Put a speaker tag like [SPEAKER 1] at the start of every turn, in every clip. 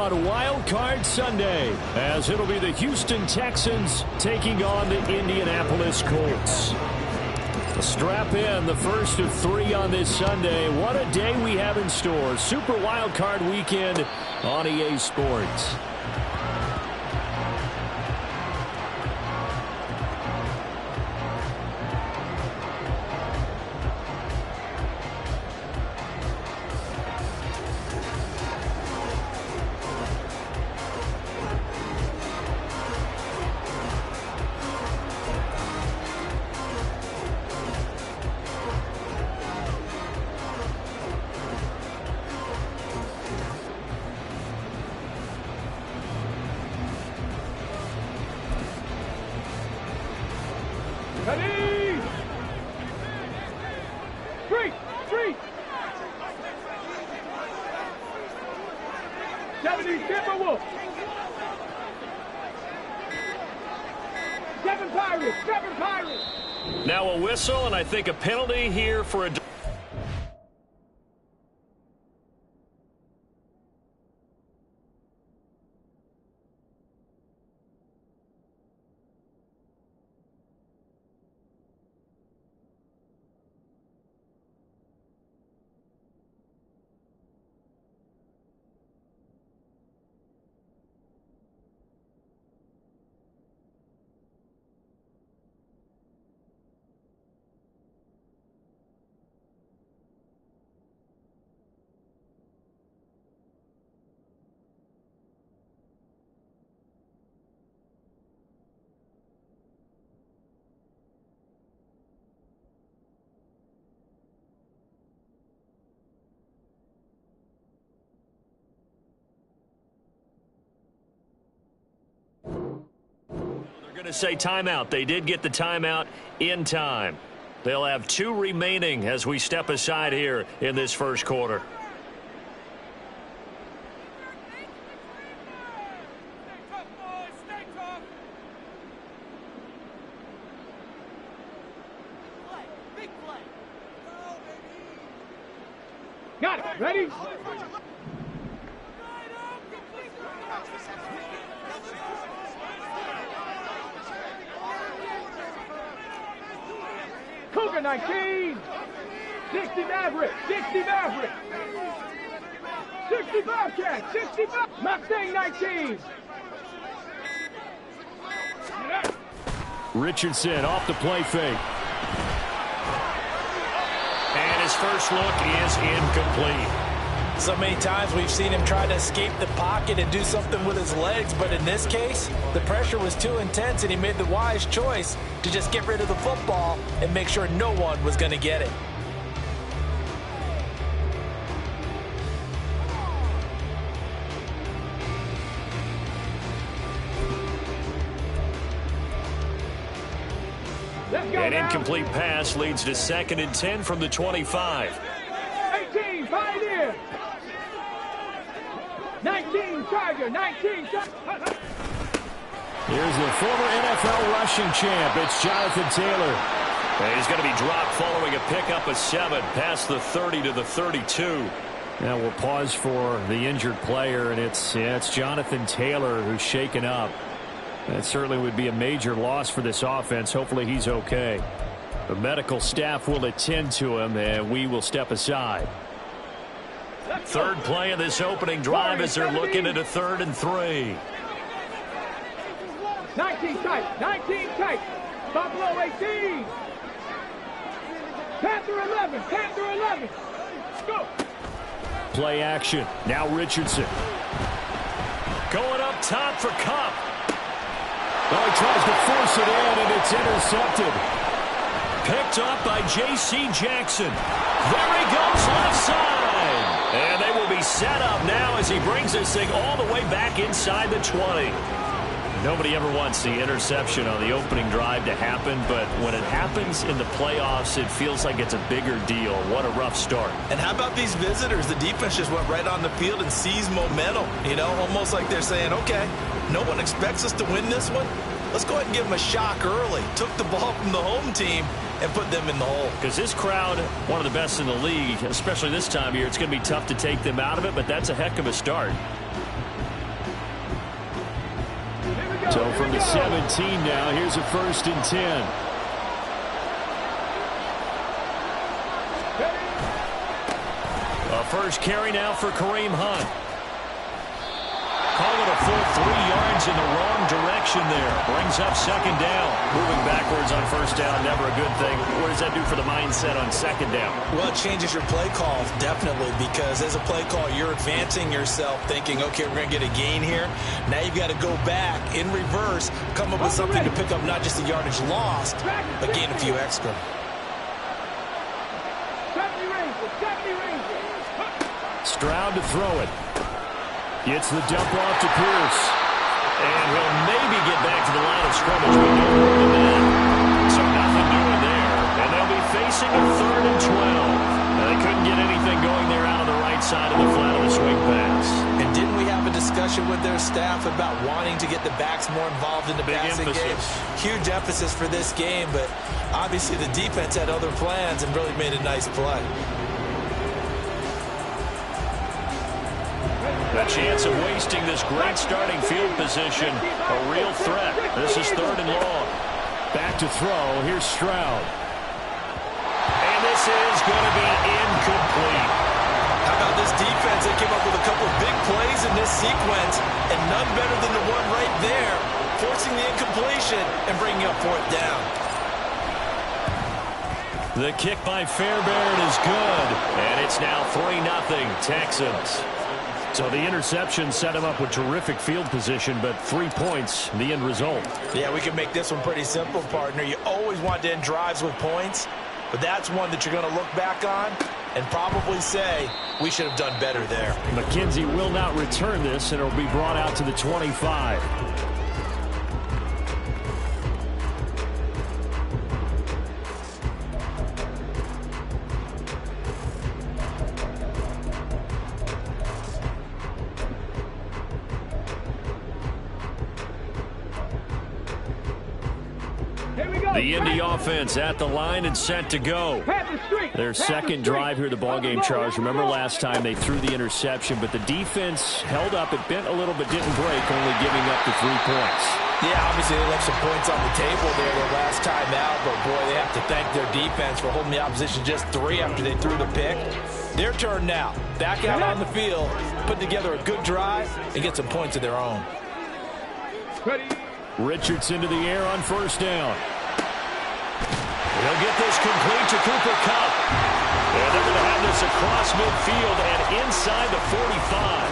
[SPEAKER 1] on Wildcard Sunday, as it'll be the Houston Texans taking on the Indianapolis Colts. Strap in, the first of 3 on this Sunday. What a day we have in store. Super Wildcard Weekend on EA Sports.
[SPEAKER 2] Ready! Three! 70 Timberwolves! 7 Pirates!
[SPEAKER 1] Now a whistle, and I think a penalty here for a... Going to say timeout. They did get the timeout in time. They'll have 2 remaining as we step aside here in this first quarter.
[SPEAKER 2] Got it. Ready? Cougar 19, 60 Maverick, 65 Cat, 65, Mustang 19.
[SPEAKER 1] Richardson off the play fake. And his first look is incomplete.
[SPEAKER 3] So many times we've seen him try to escape the pocket and do something with his legs, but in this case, the pressure was too intense and he made the wise choice to just get rid of the football and make sure no one was going to get it.
[SPEAKER 1] An incomplete pass leads to 2nd and 10 from the 25.
[SPEAKER 2] 18, Pioneer. 19, Tiger, 19, Tiger.
[SPEAKER 1] Here's the former NFL rushing champ. It's Jonathan Taylor. And he's going to be dropped following a pickup of 7 past the 30 to the 32. Now we'll pause for the injured player, and it's Jonathan Taylor who's shaken up. That certainly would be a major loss for this offense. Hopefully he's okay. The medical staff will attend to him, and we will step aside. 3rd play of this opening drive as they're looking at a 3rd and 3.
[SPEAKER 2] 19 tight. Buffalo 18. Panther 11. Go.
[SPEAKER 1] Play action. Now Richardson. Going up top for Cup. Oh, he tries to force it in, and it's intercepted. Picked up by J.C. Jackson. There he goes, left side. And they will be set up now as he brings this thing all the way back inside the 20. Nobody ever wants the interception on the opening drive to happen, but when it happens in the playoffs, it feels like it's a bigger deal. What a rough start.
[SPEAKER 3] And how about these visitors? The defense just went right on the field and seized momentum. You know, almost like they're saying, okay, no one expects us to win this one. Let's go ahead and give them a shock early. Took the ball from the home team and put them in the hole.
[SPEAKER 1] Because this crowd, one of the best in the league, especially this time of year, it's going to be tough to take them out of it, but that's a heck of a start. So from the 17 now, here's a 1st and 10. A first carry now for Kareem Hunt. Call it a full 3 yards in the wrong direction there. Brings up 2nd down. Moving backwards on 1st down, never a good thing. What does that do for the mindset on 2nd down?
[SPEAKER 3] Well, it changes your play call, definitely, because as a play call, you're advancing yourself, thinking, okay, we're going to get a gain here. Now you've got to go back in reverse, come up with something to pick up not just the yardage lost, but gain a few extra.
[SPEAKER 2] 70 range.
[SPEAKER 1] Stroud to throw it. Gets the dump off to Pierce. And he'll maybe get back to the line of scrimmage, but no more than that. So nothing doing there. And they'll be facing a 3rd and 12. They couldn't get anything going there out of the right side of the flat of the swing pass. And didn't we have a discussion with their staff about wanting to get the backs more involved in the passing game? Huge emphasis for this game, but obviously the defense had other plans and really made a nice play. A chance of wasting this great starting field position. A real threat. This is 3rd and long. Back to throw. Here's Stroud. And this is going to be incomplete.
[SPEAKER 3] How about this defense? They came up with a couple of big plays in this sequence, and none better than the one right there, forcing the incompletion and bringing up 4th down.
[SPEAKER 1] The kick by Fairbairn is good. And it's now 3-0 Texans. So the interception set him up with terrific field position, but 3 points, the end result.
[SPEAKER 3] Yeah, we can make this one pretty simple, partner. You always want to end drives with points, but that's one that you're going to look back on and probably say, we should have done better there.
[SPEAKER 1] McKenzie will not return this, and it will be brought out to the 25. The Indy offense at the line and set to go. Their 2nd drive here, the ballgame, Charles. Remember last time they threw the interception, but the defense held up. It bent a little but didn't break, only giving up the 3 points.
[SPEAKER 3] Yeah, obviously they left some points on the table there their last time out, but boy, they have to thank their defense for holding the opposition just 3 after they threw the pick. Their turn now. Back out on the field, put together a good drive, and get some points of their own.
[SPEAKER 1] Richardson to the air on 1st down. He'll get this complete to Cooper Kupp. And they're going to have this across midfield and inside the 45.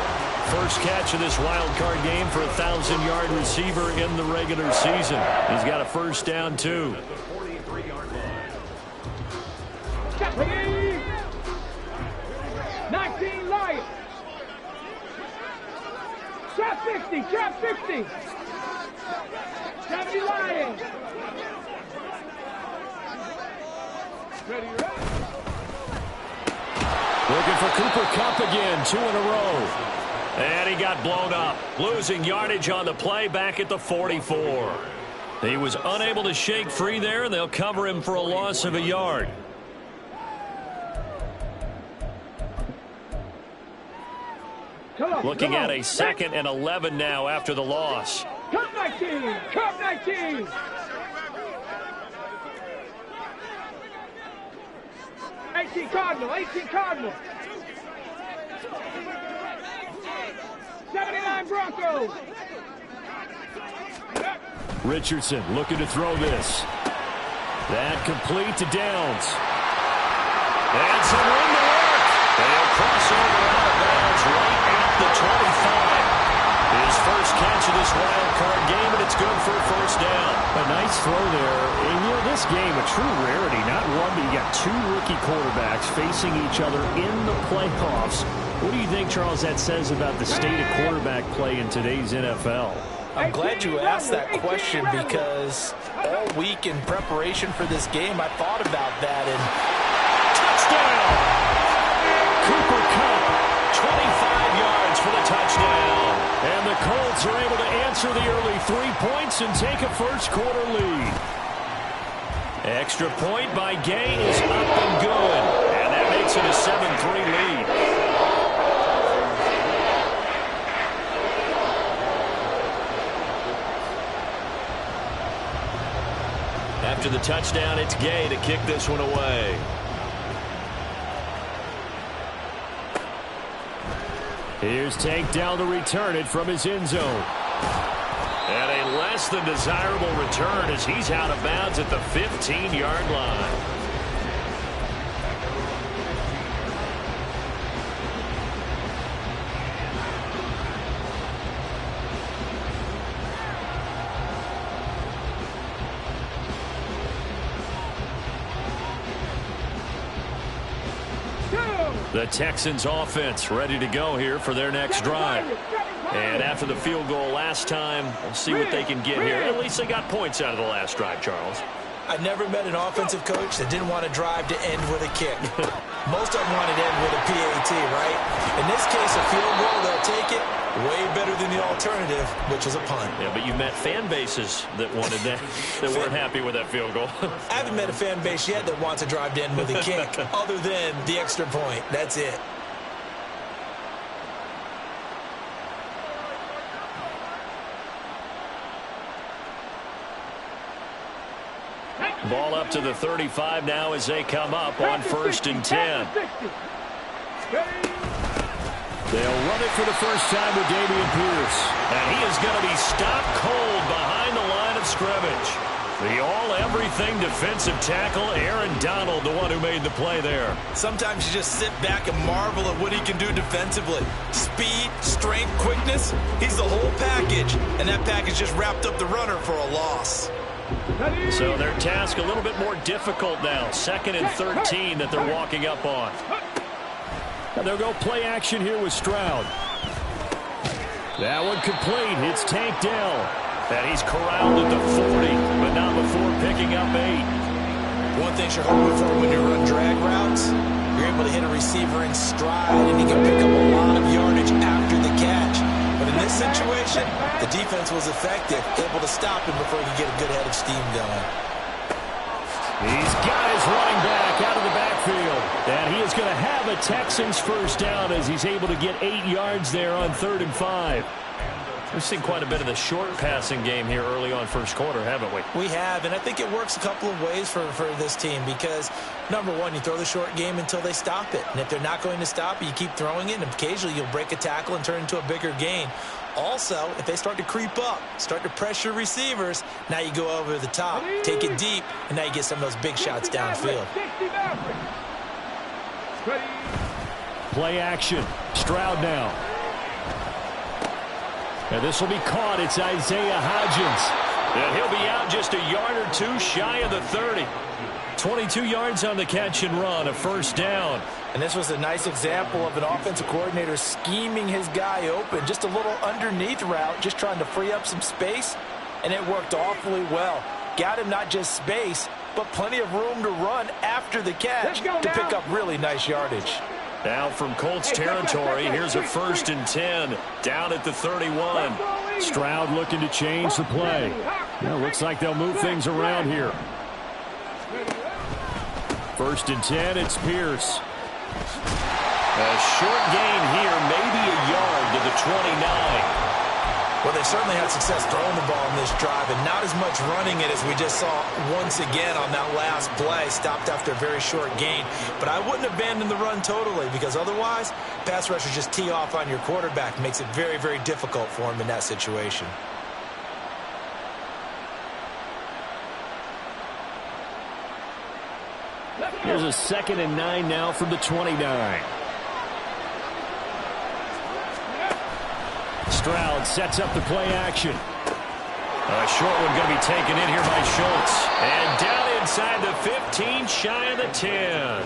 [SPEAKER 1] First catch of this wild card game for a 1,000-yard receiver in the regular season. He's got a 1st down, too.
[SPEAKER 2] 19 Lions. Trap 60, trap 60. 70 Lions.
[SPEAKER 1] Looking for Cooper Kupp again, 2 in a row. And he got blown up. Losing yardage on the play back at the 44. He was unable to shake free there, and they'll cover him for a loss of a yard. Looking at a 2nd and 11 now after the loss.
[SPEAKER 2] Cup 19, Cup 19. 18 Cardinal, 18 Cardinal. 79 Broncos.
[SPEAKER 1] Richardson looking to throw this. That complete to Downs. And some room to work. They'll cross over out of bounds right at the 25. His first catch of this wild card game, and it's good for a 1st down. A nice throw there. And, you know, this game, a true rarity. Not one, but you got 2 rookie quarterbacks facing each other in the playoffs. What do you think, Charles, that says about the state of quarterback play in today's NFL?
[SPEAKER 3] I'm glad you asked that question because all week in preparation for this game, I thought about that. And
[SPEAKER 1] touchdown! Cooper Kupp, 25 yards for the touchdown. And the Colts are able to answer the early 3 points and take a first-quarter lead. Extra point by Gay is up and good. And that makes it a 7-3 lead. After the touchdown, it's Gay to kick this one away. Here's Tank down to return it from his end zone. And a less than desirable return as he's out of bounds at the 15-yard line. The Texans offense ready to go here for their next drive. And after the field goal last time, we'll see what they can get here. At least they got points out of the last drive, Charles.
[SPEAKER 3] I've never met an offensive coach that didn't want to drive to end with a kick. Most of them wanted to end with a PAT, right? In this case, a field goal, they'll take it. Way better than the alternative, which is a punt.
[SPEAKER 1] Yeah, but you've met fan bases that wanted that, that weren't happy with that field goal.
[SPEAKER 3] I haven't met a fan base yet that wants to drive to end with a kick, other than the extra point. That's it.
[SPEAKER 1] Ball up to the 35 now as they come up on 1st and 10. They'll run it for the first time with Dameon Pierce. And he is going to be stopped cold behind the line of scrimmage. The all-everything defensive tackle, Aaron Donald, the one who made the play there.
[SPEAKER 3] Sometimes you just sit back and marvel at what he can do defensively. Speed, strength, quickness, he's the whole package. And that package just wrapped up the runner for a loss.
[SPEAKER 1] So their task a little bit more difficult now. 2nd and 13 that they're walking up on. And they'll go play action here with Stroud. That one complete. It's Tank Dell. And he's corralled at the 40, but not before picking up 8.
[SPEAKER 3] One thing you're hoping for when you run drag routes, you're able to hit a receiver in stride, and he can pick up a lot of yardage after the catch. But in this situation, the defense was effective, able to stop him before he could get a good head of steam going.
[SPEAKER 1] He's got his running back out of the backfield. And he is going to have a Texans first down as he's able to get 8 yards there on 3rd and 5. We've seen quite a bit of the short passing game here early on first quarter, haven't we?
[SPEAKER 3] We have, and I think it works a couple of ways for this team because, number one, you throw the short game until they stop it. And if they're not going to stop it, you keep throwing it, and occasionally you'll break a tackle and turn it into a bigger gain. Also, if they start to creep up, start to pressure receivers, now you go over the top, take it deep, and now you get some of those big shots downfield.
[SPEAKER 1] Play action. Stroud now. And this will be caught. It's Isaiah Hodgins. And he'll be out just a yard or two shy of the 30. 22 yards on the catch and run, a first down.
[SPEAKER 3] And this was a nice example of an offensive coordinator scheming his guy open. Just a little underneath route, just trying to free up some space. And it worked awfully well. Got him not just space, but plenty of room to run after the catch to pick up really nice yardage.
[SPEAKER 1] Now from Colts territory, here's a 1st and 10, down at the 31. Stroud looking to change the play. Well, looks like they'll move things around here. 1st and 10, it's Pierce. A short gain here, maybe a yard to the 29.
[SPEAKER 3] Well, they certainly had success throwing the ball in this drive, and not as much running it as we just saw once again on that last play. Stopped after a very short gain. But I wouldn't abandon the run totally, because otherwise, pass rushers just tee off on your quarterback. Makes it very, very difficult for him in that situation.
[SPEAKER 1] Here's a 2nd and 9 now from the 29. Stroud sets up the play action. A short one going to be taken in here by Schultz. And down inside the 15, shy of the 10.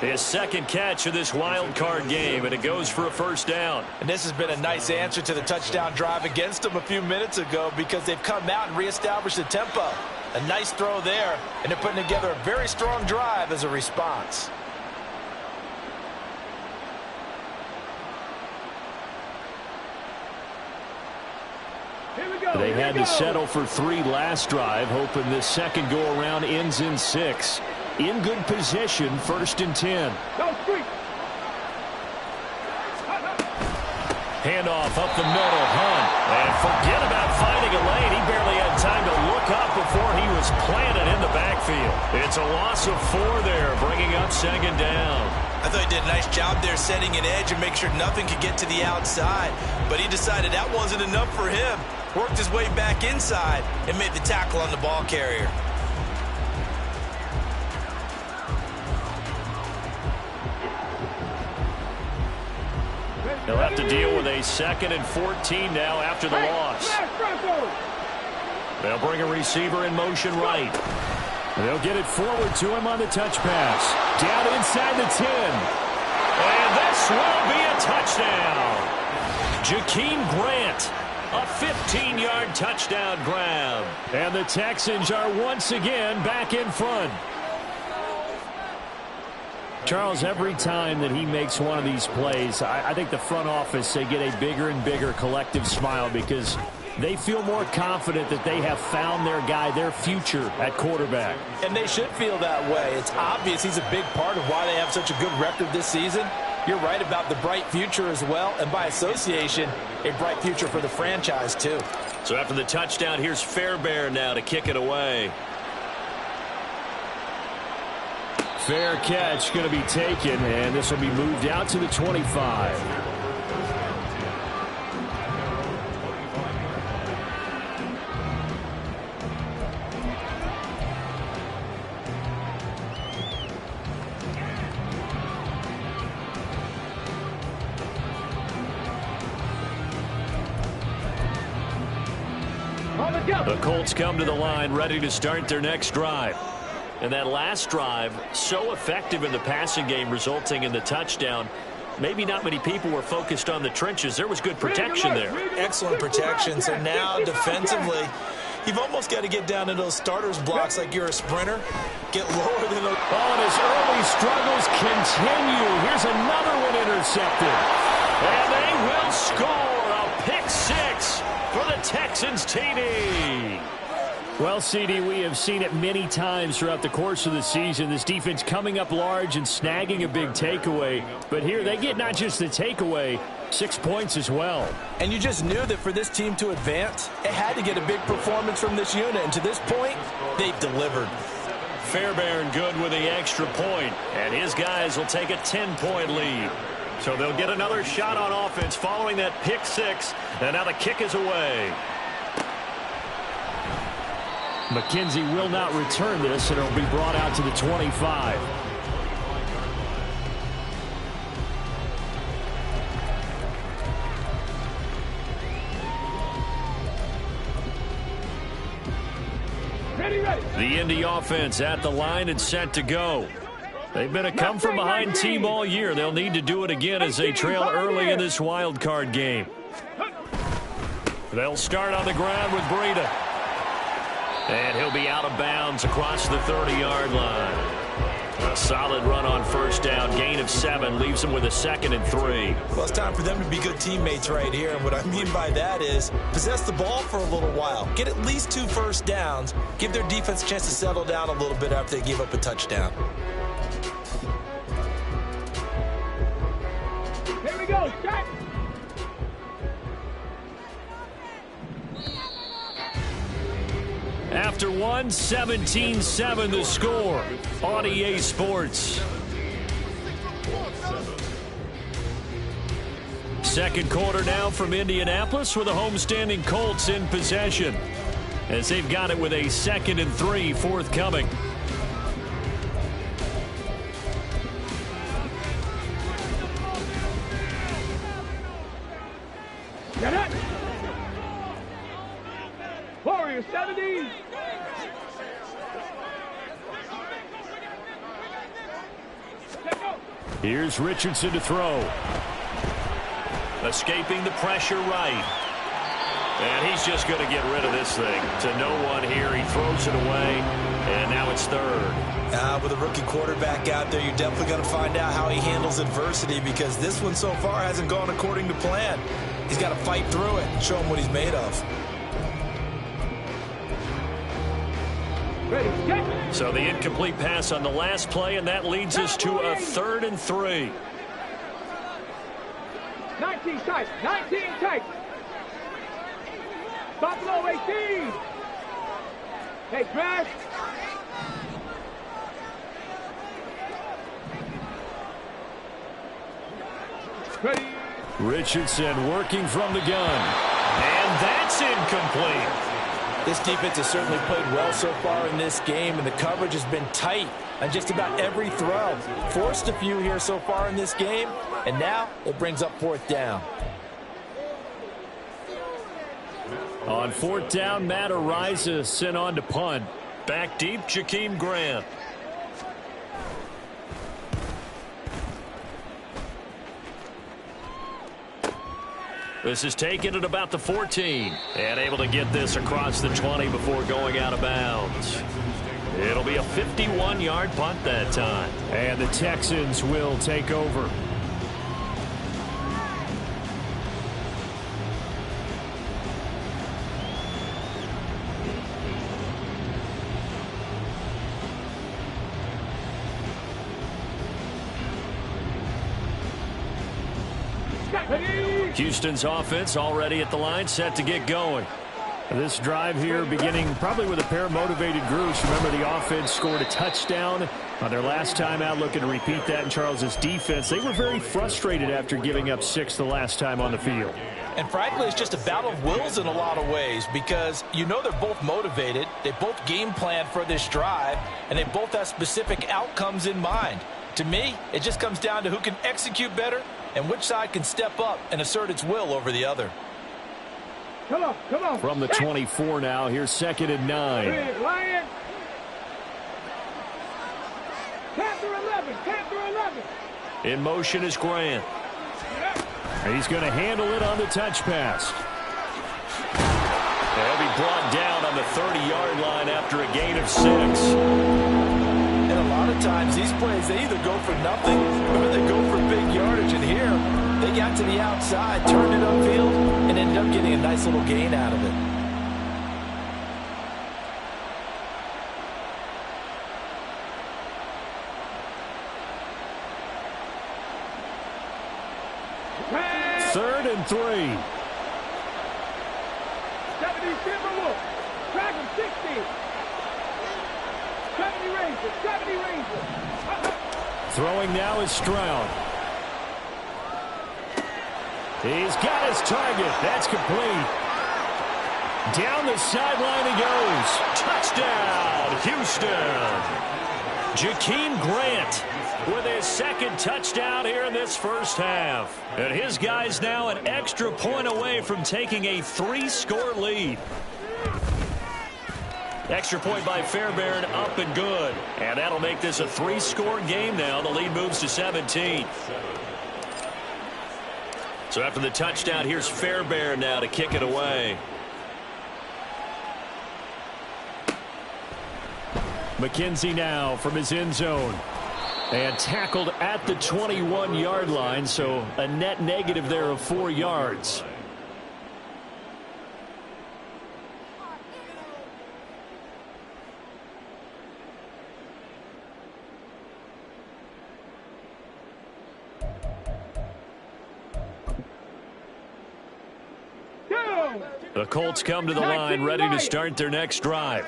[SPEAKER 1] His 2nd catch of this wild card game, and it goes for a first down.
[SPEAKER 3] And this has been a nice answer to the touchdown drive against them a few minutes ago because they've come out and reestablished the tempo. A nice throw there, and they're putting together a very strong drive as a response.
[SPEAKER 1] They had to settle for 3 last drive, hoping this second go-around ends in 6. In good position, 1st and 10. Handoff up the middle, Hunt. And forget about finding a lane. He barely had time to look up before he was planted in the backfield. backfield. It's a loss of 4 there, bringing up second down.
[SPEAKER 3] I thought he did a nice job there setting an edge and make sure nothing could get to the outside. But he decided that wasn't enough for him. Worked his way back inside and made the tackle on the ball carrier.
[SPEAKER 1] They'll have to deal with a 2nd and 14 now after the loss. They'll bring a receiver in motion right. They'll get it forward to him on the touch pass. Down inside the 10. And this will be a touchdown. Jakeem Grant, a 15-yard touchdown grab. And the Texans are once again back in front. Charles, every time that he makes one of these plays, I think the front office, they get a bigger and bigger collective smile because they feel more confident that they have found their guy, their future at quarterback.
[SPEAKER 4] And they should feel that way. It's obvious he's a big part of why they have such a good record this season. You're right about the bright future as well, and by association, a bright future for the franchise too.
[SPEAKER 1] So after the touchdown, here's Fairbairn now to kick it away. Fair catch going to be taken, and this will be moved out to the 25. The Colts come to the line ready to start their next drive. And that last drive, so effective in the passing game, resulting in the touchdown. Maybe not many people were focused on the trenches. There was good protection there.
[SPEAKER 3] Excellent protection. So now defensively, you've almost got to get down to those starters blocks like you're a sprinter. Get lower than those.
[SPEAKER 1] Oh, and his early struggles continue. Here's another one intercepted. And they will score a pick 6 for the Texans TD. Well, CD, we have seen it many times throughout the course of the season. This defense coming up large and snagging a big takeaway. But here they get not just the takeaway, 6 points as well.
[SPEAKER 4] And you just knew that for this team to advance, it had to get a big performance from this unit. And to this point, they've delivered.
[SPEAKER 1] Fairbairn good with the extra point. And his guys will take a 10-point lead. So they'll get another shot on offense following that pick 6. And now the kick is away. McKenzie will not return this, and it'll be brought out to the 25.
[SPEAKER 2] Ready.
[SPEAKER 1] The Indy offense at the line and set to go. They've been a come-from-behind team all year. They'll need to do it again as they trail early in this wild card game. They'll start on the ground with Breida. And he'll be out of bounds across the 30-yard line. A solid run on first down. Gain of 7 leaves them with a 2nd and 3.
[SPEAKER 3] Well, it's time for them to be good teammates right here. And what I mean by that is possess the ball for a little while. Get at least 2 first downs. Give their defense a chance to settle down a little bit after they give up a touchdown.
[SPEAKER 2] Here we go. Shot.
[SPEAKER 1] After 1, 17-7 the score on EA Sports. Second quarter now from Indianapolis with the homestanding Colts in possession as they've got it with a 2nd and 3 forthcoming.
[SPEAKER 2] Get it. Warrior 70.
[SPEAKER 1] Here's Richardson to throw. Escaping the pressure right. And he's just going to get rid of this thing to no one here. He throws it away, and now it's 3rd.
[SPEAKER 3] With a rookie quarterback out there, you're definitely going to find out how he handles adversity because this one so far hasn't gone according to plan. He's got to fight through it and show him what he's made of.
[SPEAKER 2] Ready. Get.
[SPEAKER 1] So the incomplete pass on the last play, and that leads us to a 3rd and 3.
[SPEAKER 2] 19 tight. 19 tight. Buffalo 18. Hey, Grant. Ready.
[SPEAKER 1] Richardson working from the gun. And that's incomplete.
[SPEAKER 4] This defense has certainly played well so far in this game, and the coverage has been tight on just about every throw. Forced a few here so far in this game, and now it brings up fourth down.
[SPEAKER 1] On fourth down, Matt Araiza sent on to punt. Back deep, Jakeem Grant. This is taken at about the 14. And able to get this across the 20 before going out of bounds. It'll be a 51-yard punt that time. And the Texans will take over. Houston's offense already at the line, set to get going. This drive here beginning probably with a pair of motivated groups. Remember, the offense scored a touchdown on their last time out, looking to repeat that in Charles's defense. They were very frustrated after giving up 6 the last time on the field.
[SPEAKER 4] And frankly, it's just a battle of wills in a lot of ways, because you know they're both motivated, they both game plan for this drive, and they both have specific outcomes in mind. To me, it just comes down to who can execute better and which side can step up and assert its will over the other.
[SPEAKER 2] Come on, come on.
[SPEAKER 1] From the 24 now, here's 2nd and 9.
[SPEAKER 2] Lion. Panther 11, Panther 11.
[SPEAKER 1] In motion is Grant. He's going to handle it on the touch pass. They'll be brought down on the 30-yard line after a gain of 6.
[SPEAKER 4] And a lot of times these plays, they either go for nothing or they go for big yardage. And here, they got to the outside, turned it upfield, and ended up getting a nice little gain out of it.
[SPEAKER 1] Third and 3.
[SPEAKER 2] 70 Timberwolves. Track him 60. 70 Rangers. 70 Rangers.
[SPEAKER 1] Throwing now is Stroud. He's got his target. That's complete. Down the sideline he goes. Touchdown, Houston. Jakeem Grant with his second touchdown here in this first half. And his guys now an extra point away from taking a 3-score lead. Extra point by Fairbairn, up and good. And that'll make this a 3-score game now. The lead moves to 17. So after the touchdown, here's Fairbairn now to kick it away. McKenzie now from his end zone. And tackled at the 21-yard line, so a net negative there of 4 yards. The Colts come to the line, ready to start their next drive.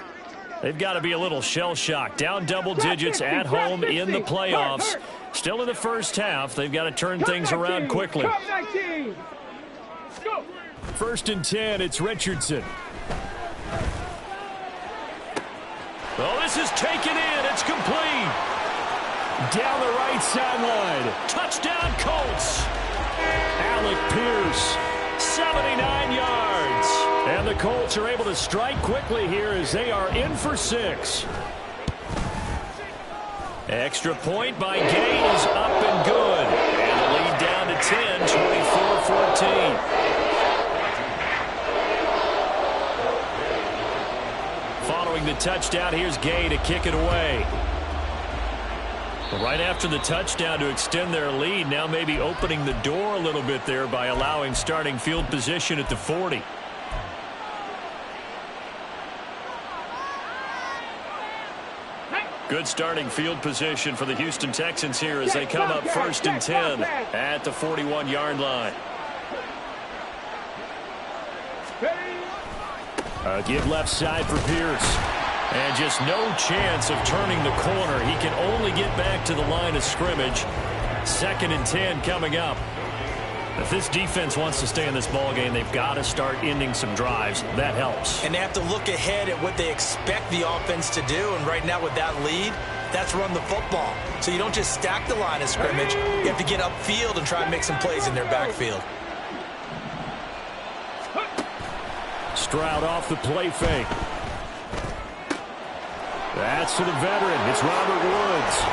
[SPEAKER 1] They've got to be a little shell-shocked. Down double digits at home in the playoffs. Still in the first half. They've got to turn things around quickly. First and 10, it's Richardson. Oh, this is taken in. It's complete. Down the right sideline. Touchdown, Colts. Alec Pierce, 79 yards. And the Colts are able to strike quickly here as they are in for 6. Extra point by Gay is up and good. And the lead down to 10, 24-14. Following the touchdown, here's Gay to kick it away. Right after the touchdown to extend their lead, now maybe opening the door a little bit there by allowing starting field position at the 40. Good starting field position for the Houston Texans here as they come up first and 10 at the 41-yard line. A give left side for Pierce. And just no chance of turning the corner. He can only get back to the line of scrimmage. 2nd and 10 coming up. If this defense wants to stay in this ball game, they've got to start ending some drives. That helps.
[SPEAKER 4] And they have to look ahead at what they expect the offense to do. And right now with that lead, that's run the football. So you don't just stack the line of scrimmage. You have to get upfield and try and make some plays in their backfield.
[SPEAKER 1] Stroud off the play fake. That's to the veteran. It's Robert Woods.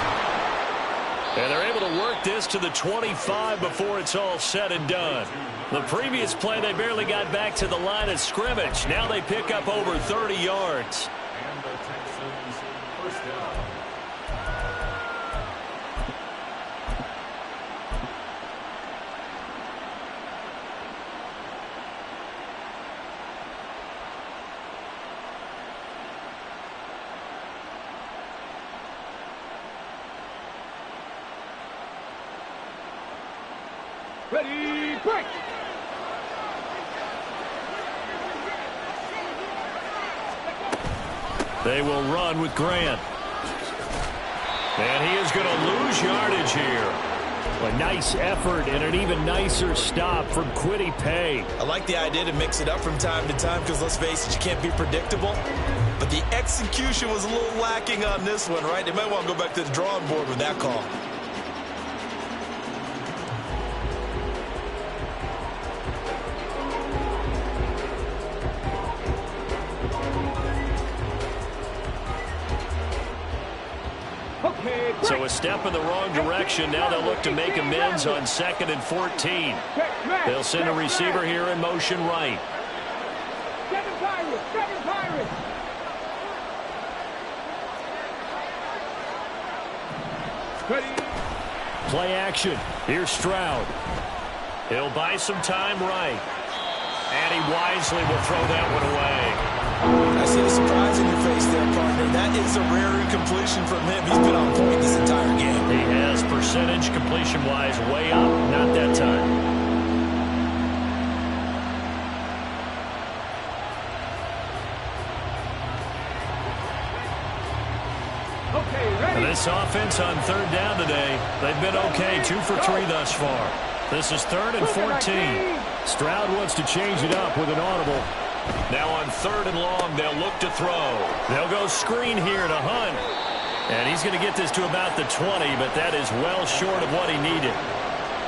[SPEAKER 1] And they're able to work this to the 25 before it's all said and done. The previous play, they barely got back to the line of scrimmage. Now they pick up over 30 yards.
[SPEAKER 5] And the Texans first down.
[SPEAKER 2] Ready, break.
[SPEAKER 1] They will run with Grant. And he is going to lose yardage here. A nice effort and an even nicer stop from Kwity Paye.
[SPEAKER 3] I like the idea to mix it up from time to time because, let's face it, you can't be predictable. But the execution was a little lacking on this one, right? They might want to go back to the drawing board with that call.
[SPEAKER 1] So a step in the wrong direction. Now they'll look to make amends on 2nd and 14. They'll send a receiver here in motion right.
[SPEAKER 2] Seven Pirates. Ready.
[SPEAKER 1] Play action. Here's Stroud. He'll buy some time right. And he wisely will throw that one away.
[SPEAKER 3] I see a surprise in your face there, partner. That is a rare incompletion from him. He's been on point this entire game.
[SPEAKER 1] He has percentage completion-wise way up. Not that time.
[SPEAKER 2] Okay, ready.
[SPEAKER 1] And this offense on 3rd down today, they've been okay. 2 for 3 thus far. This is 3rd and 14. Stroud wants to change it up with an audible. Now on 3rd and long, they'll look to throw. They'll go screen here to Hunt. And he's going to get this to about the 20, but that is well short of what he needed.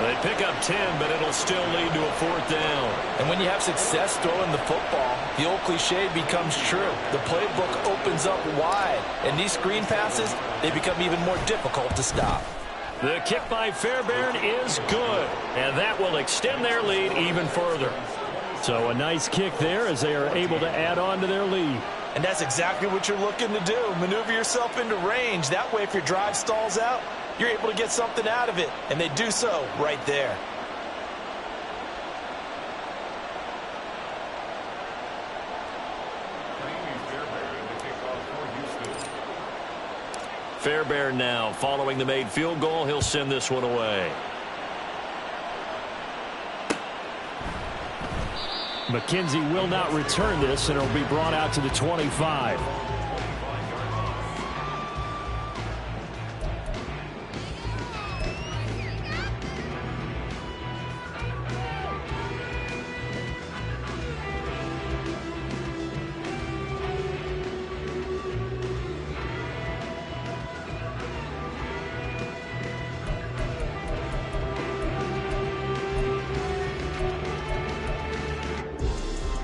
[SPEAKER 1] They pick up 10, but it'll still lead to a 4th down.
[SPEAKER 4] And when you have success throwing the football, the old cliche becomes true. The playbook opens up wide. And these screen passes, they become even more difficult to stop.
[SPEAKER 1] The kick by Fairbairn is good. And that will extend their lead even further. So a nice kick there as they are able to add on to their lead.
[SPEAKER 4] And that's exactly what you're looking to do. Maneuver yourself into range. That way, if your drive stalls out, you're able to get something out of it. And they do so right there.
[SPEAKER 1] Fairbairn now following the made field goal. He'll send this one away. McKenzie will not return this, and it'll be brought out to the 25.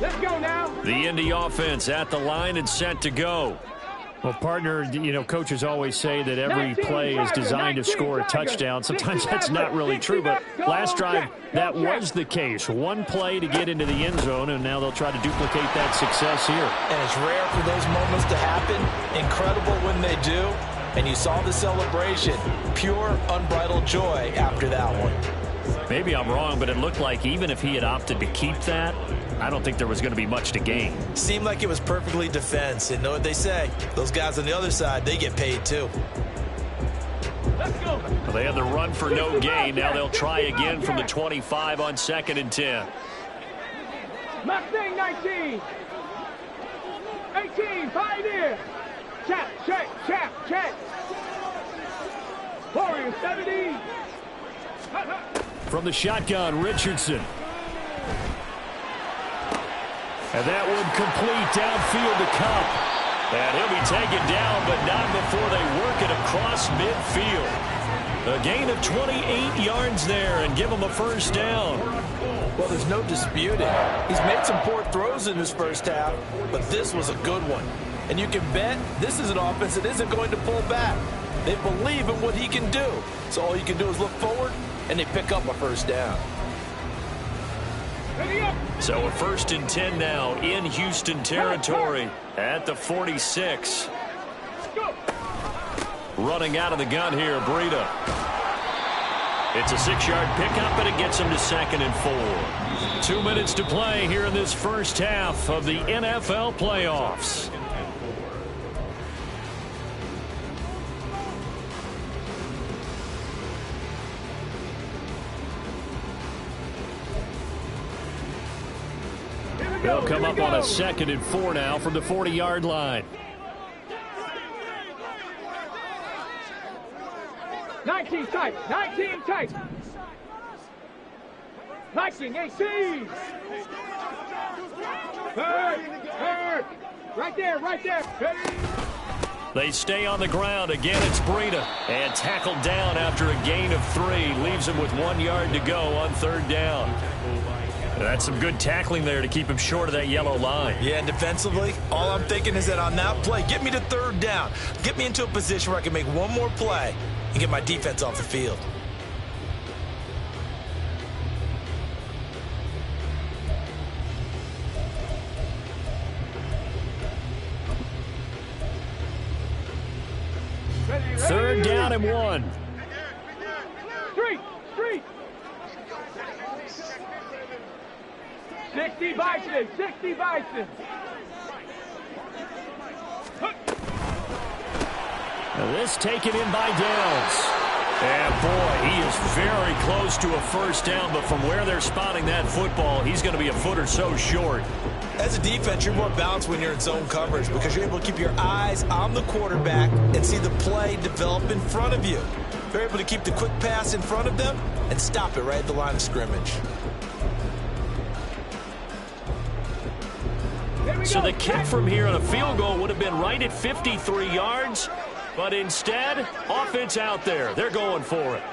[SPEAKER 2] Let's go now.
[SPEAKER 1] The Indy offense at the line and set to go. Well, partner, you know, coaches always say that every play is designed to score a touchdown. Sometimes that's not really true, but last drive, that was the case. One play to get into the end zone, and now they'll try to duplicate that success here.
[SPEAKER 4] And it's rare for those moments to happen. Incredible when they do. And you saw the celebration. Pure, unbridled joy after that one.
[SPEAKER 1] Maybe I'm wrong, but it looked like even if he had opted to keep that, I don't think there was going to be much to gain.
[SPEAKER 3] Seemed like it was perfectly defense. And know what they say? Those guys on the other side, they get paid too.
[SPEAKER 2] Let's go.
[SPEAKER 1] Well, they had the run for no gain. Now they'll try again from the 25 on 2nd and 10.
[SPEAKER 2] Mustang 19. 18, Pioneer. Check. Warriors 70.
[SPEAKER 1] From the shotgun, Richardson. And that one complete downfield to Cup. And he'll be taken down, but not before they work it across midfield. A gain of 28 yards there and give him a first down.
[SPEAKER 4] Well, there's no disputing. He's made some poor throws in his first half, but this was a good one. And you can bet this is an offense that isn't going to pull back. They believe in what he can do. So all you can do is look forward, and they pick up a first down.
[SPEAKER 1] So a 1st and 10 now in Houston territory at the 46. Running out of the gun here, Breida. It's a 6-yard pickup, and it gets him to 2nd and 4. 2 minutes to play here in this first half of the NFL playoffs. They'll come up on a 2nd and 4 now from the 40-yard line.
[SPEAKER 2] 19 tight, 19 tight. 19, 18. Hurt. Right there, right there.
[SPEAKER 1] They stay on the ground. Again, it's Breida. And tackled down after a gain of 3. Leaves him with 1 yard to go on 3rd down. That's some good tackling there to keep him short of that yellow line.
[SPEAKER 3] Yeah, and defensively, all I'm thinking is that on that play, get me to 3rd down. Get me into a position where I can make one more play and get my defense off the field.
[SPEAKER 1] Third down and 1.
[SPEAKER 2] Street. 60 Bison, 60 Bison.
[SPEAKER 1] Now this taken in by Downs. And boy, he is very close to a first down, but from where they're spotting that football, he's going to be a foot or so short.
[SPEAKER 3] As a defense, you're more balanced when you're in zone coverage because you're able to keep your eyes on the quarterback and see the play develop in front of you. You're able to keep the quick pass in front of them and stop it right at the line of scrimmage.
[SPEAKER 1] So the kick from here on a field goal would have been right at 53 yards, but instead, offense out there. They're going for it.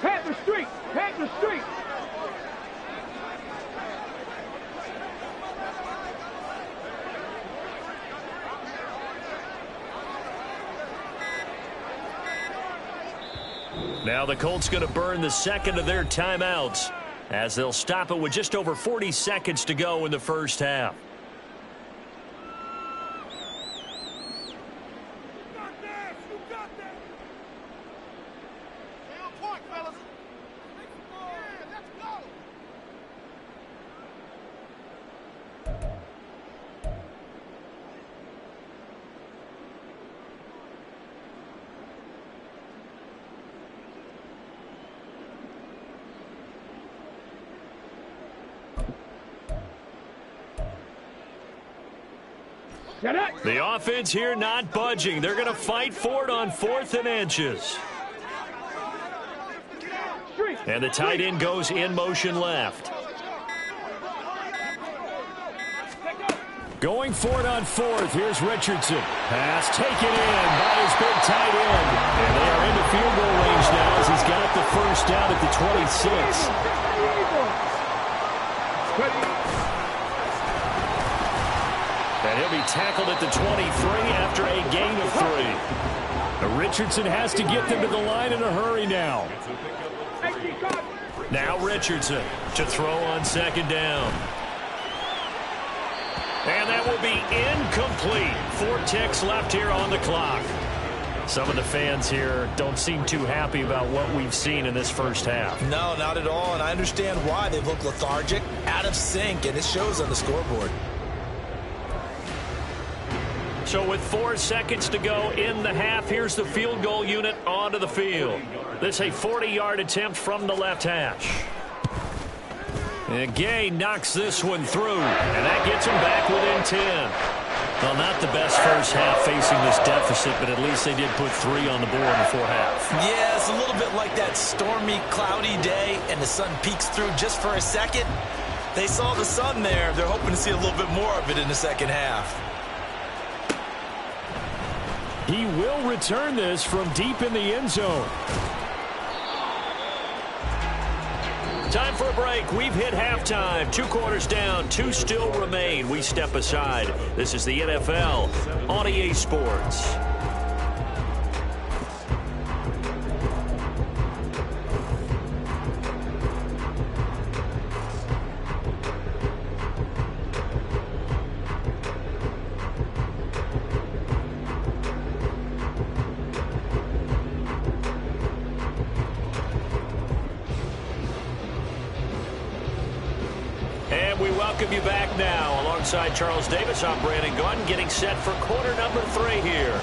[SPEAKER 2] Panther Street.
[SPEAKER 1] Now the Colts going to burn the second of their timeouts as they'll stop it with just over 40 seconds to go in the first half. The offense here not budging. They're going to fight for it on 4th and inches. And the tight end goes in motion left. Going for it on 4th. Here's Richardson. Pass taken in by his big tight end. And they are into field goal range now as he's got the first down at the 26. And he'll be tackled at the 23 after a gain of 3. Richardson has to get them to the line in a hurry now. Now Richardson to throw on 2nd down. And that will be incomplete. 4 ticks left here on the clock. Some of the fans here don't seem too happy about what we've seen in this first half.
[SPEAKER 3] No, not at all, and I understand why. They've looked lethargic, out of sync, and it shows on the scoreboard.
[SPEAKER 1] So with 4 seconds to go in the half, here's the field goal unit onto the field. This a 40-yard attempt from the left hash. And Gay knocks this one through, and that gets him back within 10. Well, not the best first half facing this deficit, but at least they did put 3 on the board before half.
[SPEAKER 4] Yeah, it's a little bit like that stormy, cloudy day, and the sun peeks through just for a second. They saw the sun there. They're hoping to see a little bit more of it in the second half.
[SPEAKER 1] He will return this from deep in the end zone. Time for a break. We've hit halftime. 2 quarters down. 2 still remain. We step aside. This is the NFL on EA Sports. You back now alongside Charles Davis. I'm Brandon Gaudin, getting set for quarter number 3 here.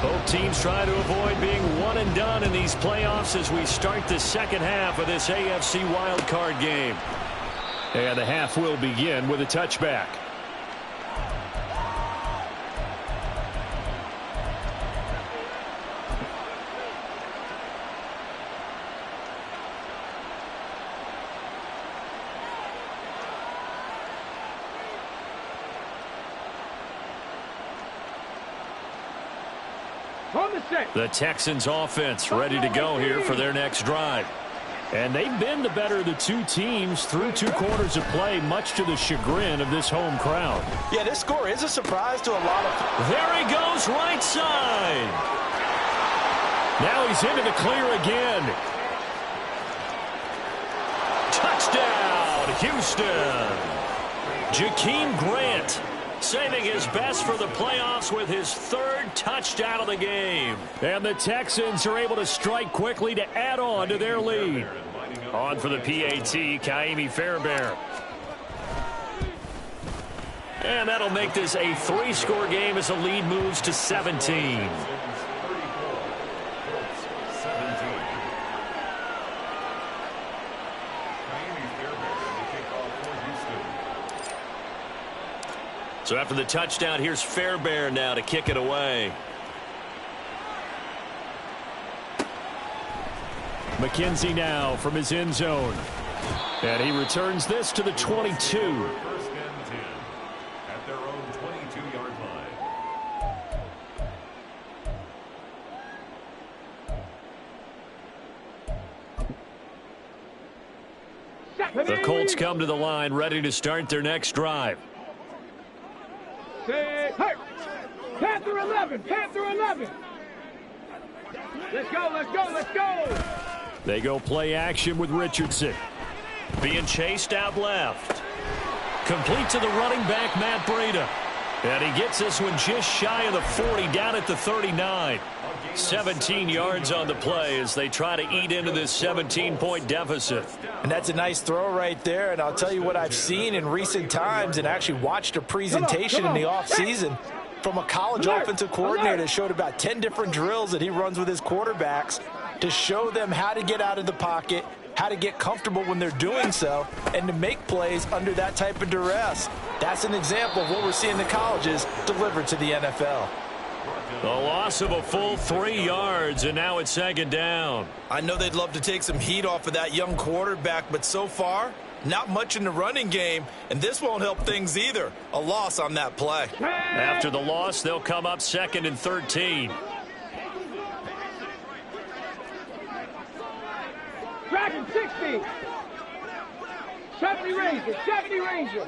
[SPEAKER 1] Both teams try to avoid being one and done in these playoffs as we start the second half of this AFC Wildcard game. And the half will begin with a touchback. The Texans offense ready to go here for their next drive. And they've been the better of the 2 teams through 2 quarters of play, much to the chagrin of this home crowd.
[SPEAKER 4] Yeah, this score is a surprise to a lot of...
[SPEAKER 1] There he goes, right side. Now he's into the clear again. Touchdown, Houston. Jakeem Grant saving his best for the playoffs with his 3rd touchdown of the game. And the Texans are able to strike quickly to add on to their lead. On for the PAT, Kaimi Fairbairn. And that'll make this a 3-score game as the lead moves to 17. So after the touchdown, here's Fairbairn now to kick it away. McKenzie now from his end zone. And he returns this to the 22.
[SPEAKER 5] First and 10 at their own 22-yard line.
[SPEAKER 1] The Colts come to the line ready to start their next drive.
[SPEAKER 2] Hey, Panther 11, Panther 11. Let's go, let's go, let's go.
[SPEAKER 1] They go play action with Richardson. Being chased out left. Complete to the running back, Matt Breida. And he gets this one just shy of the 40, down at the 39. 17 yards on the play as they try to eat into this 17-point deficit.
[SPEAKER 4] And that's a nice throw right there. And I'll tell you what I've seen in recent times and actually watched a presentation in the offseason from a college offensive coordinator that showed about 10 different drills that he runs with his quarterbacks to show them how to get out of the pocket, how to get comfortable when they're doing so, and to make plays under that type of duress. That's an example of what we're seeing in the colleges delivered to the NFL.
[SPEAKER 1] The loss of a full 3 yards, and now it's 2nd down.
[SPEAKER 3] I know they'd love to take some heat off of that young quarterback, but so far, not much in the running game, and this won't help things either. A loss on that play.
[SPEAKER 1] After the loss, they'll come up 2nd and 13.
[SPEAKER 2] Dragon 60. 70 Ranger, 70 Ranger.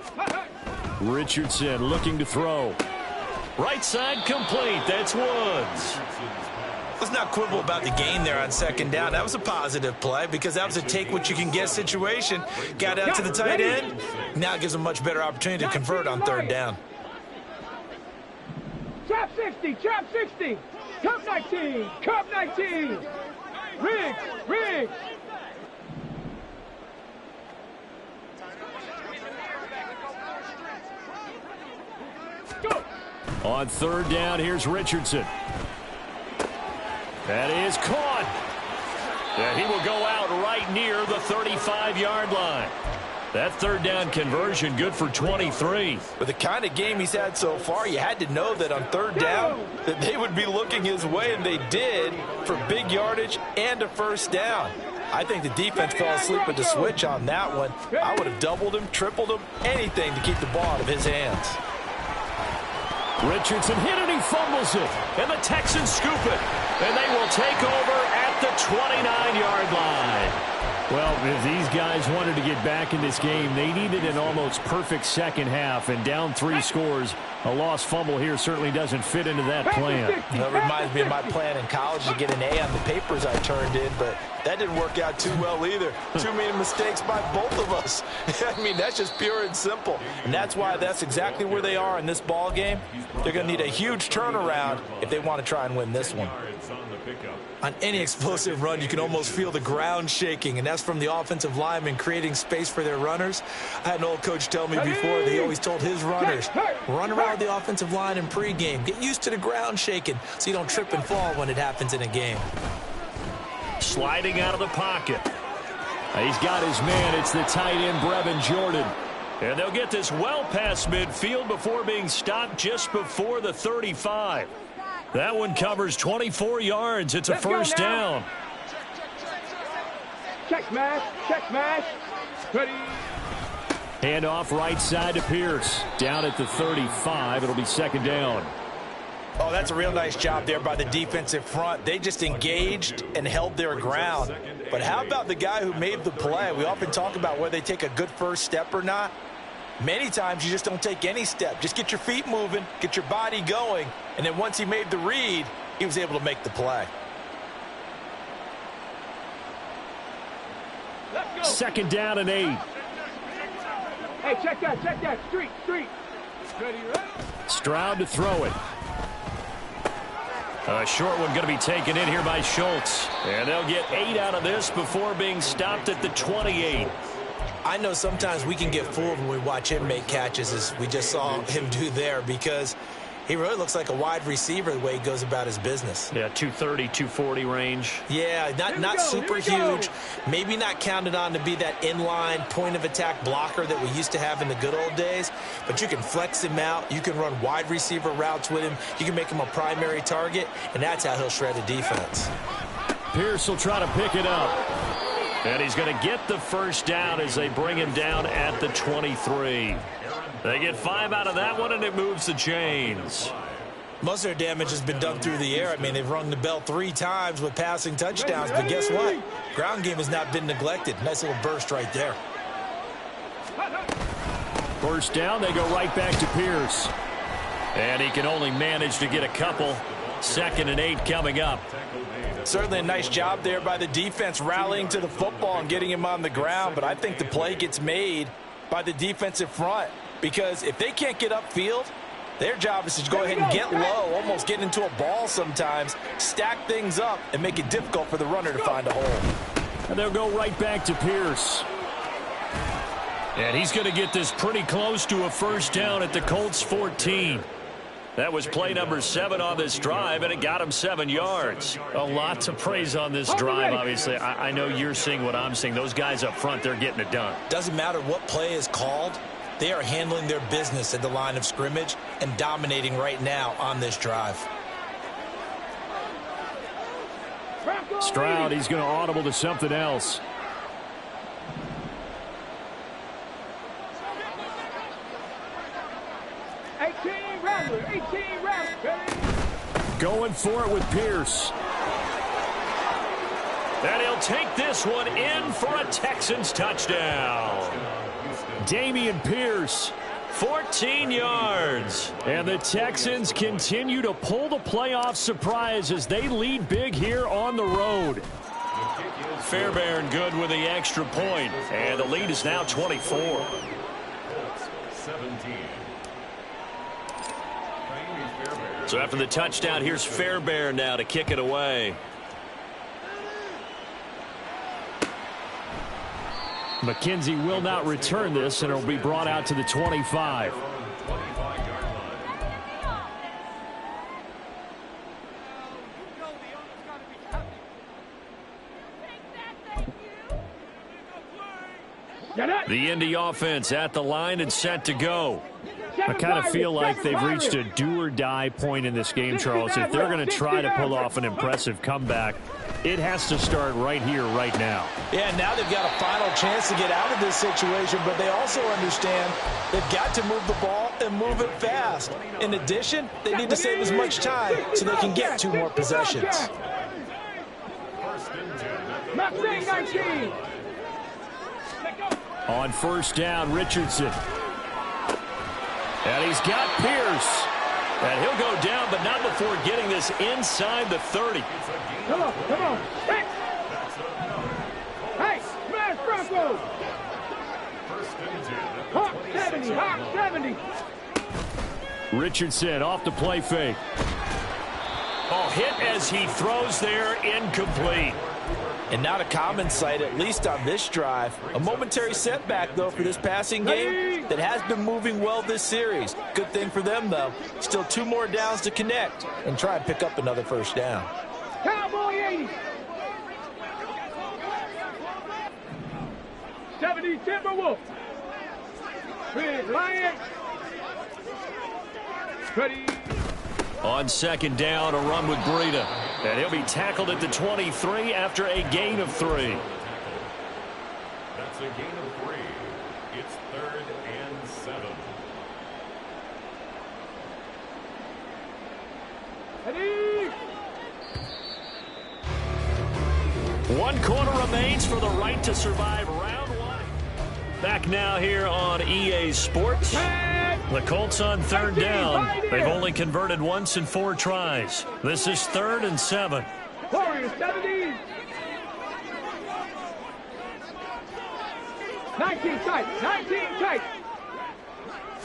[SPEAKER 1] Richardson looking to throw. Right side complete. That's Woods.
[SPEAKER 3] Let's not quibble about the gain there on 2nd down. That was a positive play because that was a take-what-you-can-get situation. Got out to the tight end. Now it gives them a much better opportunity to convert on 3rd down.
[SPEAKER 2] Trap 60, trap 60. Cup 19, cup 19. Riggs, Riggs.
[SPEAKER 1] Go. On 3rd down, here's Richardson. That is caught. And he will go out right near the 35-yard line. That third down conversion good for 23.
[SPEAKER 4] With the kind of game he's had so far, you had to know that on third down that they would be looking his way, and they did, for big yardage and a first down. I think the defense fell asleep with the switch on that one. I would have doubled him, tripled him, anything to keep the ball out of his hands.
[SPEAKER 1] Richardson hit it, he fumbles it, and the Texans scoop it, and they will take over at the 29-yard line. Well, if these guys wanted to get back in this game, they needed an almost perfect second half, and down 3 scores. A lost fumble here certainly doesn't fit into that plan.
[SPEAKER 4] That reminds me of my plan in college to get an A on the papers I turned in, but that didn't work out too well either. Too many mistakes by both of us. I mean, that's just pure and simple. And that's why that's exactly where they are in this ball game. They're going to need a huge turnaround if they want to try and win this one. On any explosive run, you can almost feel the ground shaking, and that's from the offensive linemen creating space for their runners. I had an old coach tell me before that he always told his runners, run around the offensive line in pregame. Get used to the ground shaking so you don't trip and fall when it happens in a game.
[SPEAKER 1] Sliding out of the pocket. He's got his man. It's the tight end, Brevin Jordan. And they'll get this well past midfield before being stopped just before the 35. That one covers 24 yards. It's a first down.
[SPEAKER 2] Check smash. Check smash. Ready.
[SPEAKER 1] Handoff right side to Pierce. Down at the 35. It'll be second down.
[SPEAKER 4] Oh, that's a real nice job there by the defensive front. They just engaged and held their ground. But how about the guy who made the play? We often talk about whether they take a good first step or not. Many times you just don't take any step. Just get your feet moving, get your body going, and then once he made the read, he was able to make the play.
[SPEAKER 1] Second down and 8.
[SPEAKER 2] Hey, check that. Street. Ready.
[SPEAKER 1] Stroud to throw it. A short one going to be taken in here by Schultz. And they'll get 8 out of this before being stopped at the 28.
[SPEAKER 4] I know sometimes we can get fooled when we watch him make catches, as we just saw him do there, because he really looks like a wide receiver the way he goes about his business.
[SPEAKER 1] Yeah, 230, 240 range.
[SPEAKER 4] Yeah, not super huge. Maybe not counted on to be that inline point-of-attack blocker that we used to have in the good old days, but you can flex him out. You can run wide receiver routes with him. You can make him a primary target, and that's how he'll shred a defense.
[SPEAKER 1] Pierce will try to pick it up. And he's going to get the first down as they bring him down at the 23. They get 5 out of that one, and it moves the chains.
[SPEAKER 4] Most of their damage has been done through the air. I mean, they've rung the bell 3 times with passing touchdowns, but guess what? Ground game has not been neglected. Nice little burst right there.
[SPEAKER 1] First down, they go right back to Pierce. And he can only manage to get a couple. 2nd and 8 coming up.
[SPEAKER 4] Certainly a nice job there by the defense rallying to the football and getting him on the ground, but I think the play gets made by the defensive front, because if they can't get upfield, their job is to go ahead and get low, almost get into a ball sometimes, stack things up, and make it difficult for the runner to find a hole.
[SPEAKER 1] And they'll go right back to Pierce. And he's going to get this pretty close to a first down at the Colts 14. That was play number 7 on this drive, and it got him 7 yards. A lot to praise on this drive, obviously. I know you're seeing what I'm seeing. Those guys up front, they're getting it done.
[SPEAKER 4] Doesn't matter what play is called. They are handling their business at the line of scrimmage and dominating right now on this drive.
[SPEAKER 1] Stroud, he's going to audible to something else. Going for it with Pierce. And he'll take this one in for a Texans touchdown. Dameon Pierce, 14 yards. And the Texans continue to pull the playoff surprise as they lead big here on the road. Fairbairn good with the extra point. And the lead is now 24.
[SPEAKER 5] 17.
[SPEAKER 1] So after the touchdown, here's Fairbairn now to kick it away. McKenzie will not return this, and it will be brought out to the 25. The Indy offense at the line and set to go. I kind of feel like they've reached a do-or-die point in this game, Charles. If they're going to try to pull off an impressive comeback, it has to start right here, right now.
[SPEAKER 4] Yeah, now they've got a final chance to get out of this situation, but they also understand they've got to move the ball and move it fast. In addition, they need to save as much time so they can get 2 more possessions.
[SPEAKER 1] On first down, Richardson. And he's got Pierce. And he'll go down, but not before getting this inside the 30.
[SPEAKER 2] Come on, come on. Hey, smash Bronco. Hawk 70, Hawk 70.
[SPEAKER 1] Richardson off the play fake. Oh, hit as he throws there, incomplete.
[SPEAKER 4] And not a common sight, at least on this drive. A momentary setback, though, for this passing game that has been moving well this series. Good thing for them, though. Still 2 more downs to connect and try and pick up another first down.
[SPEAKER 2] Cowboy 80. 70 Timberwolf. Red Lion. Ready.
[SPEAKER 1] On second down, a run with Breida. And he'll be tackled at the 23 after a gain of 3.
[SPEAKER 5] That's a gain of 3. It's 3rd and 7.
[SPEAKER 2] Ready.
[SPEAKER 1] 1 quarter remains for the right to survive round 1. Back now here on EA Sports. The Colts on third down. They've only converted once in 4 tries. This is 3rd and 7.
[SPEAKER 2] Warriors 70. 19 tight. 19 tight.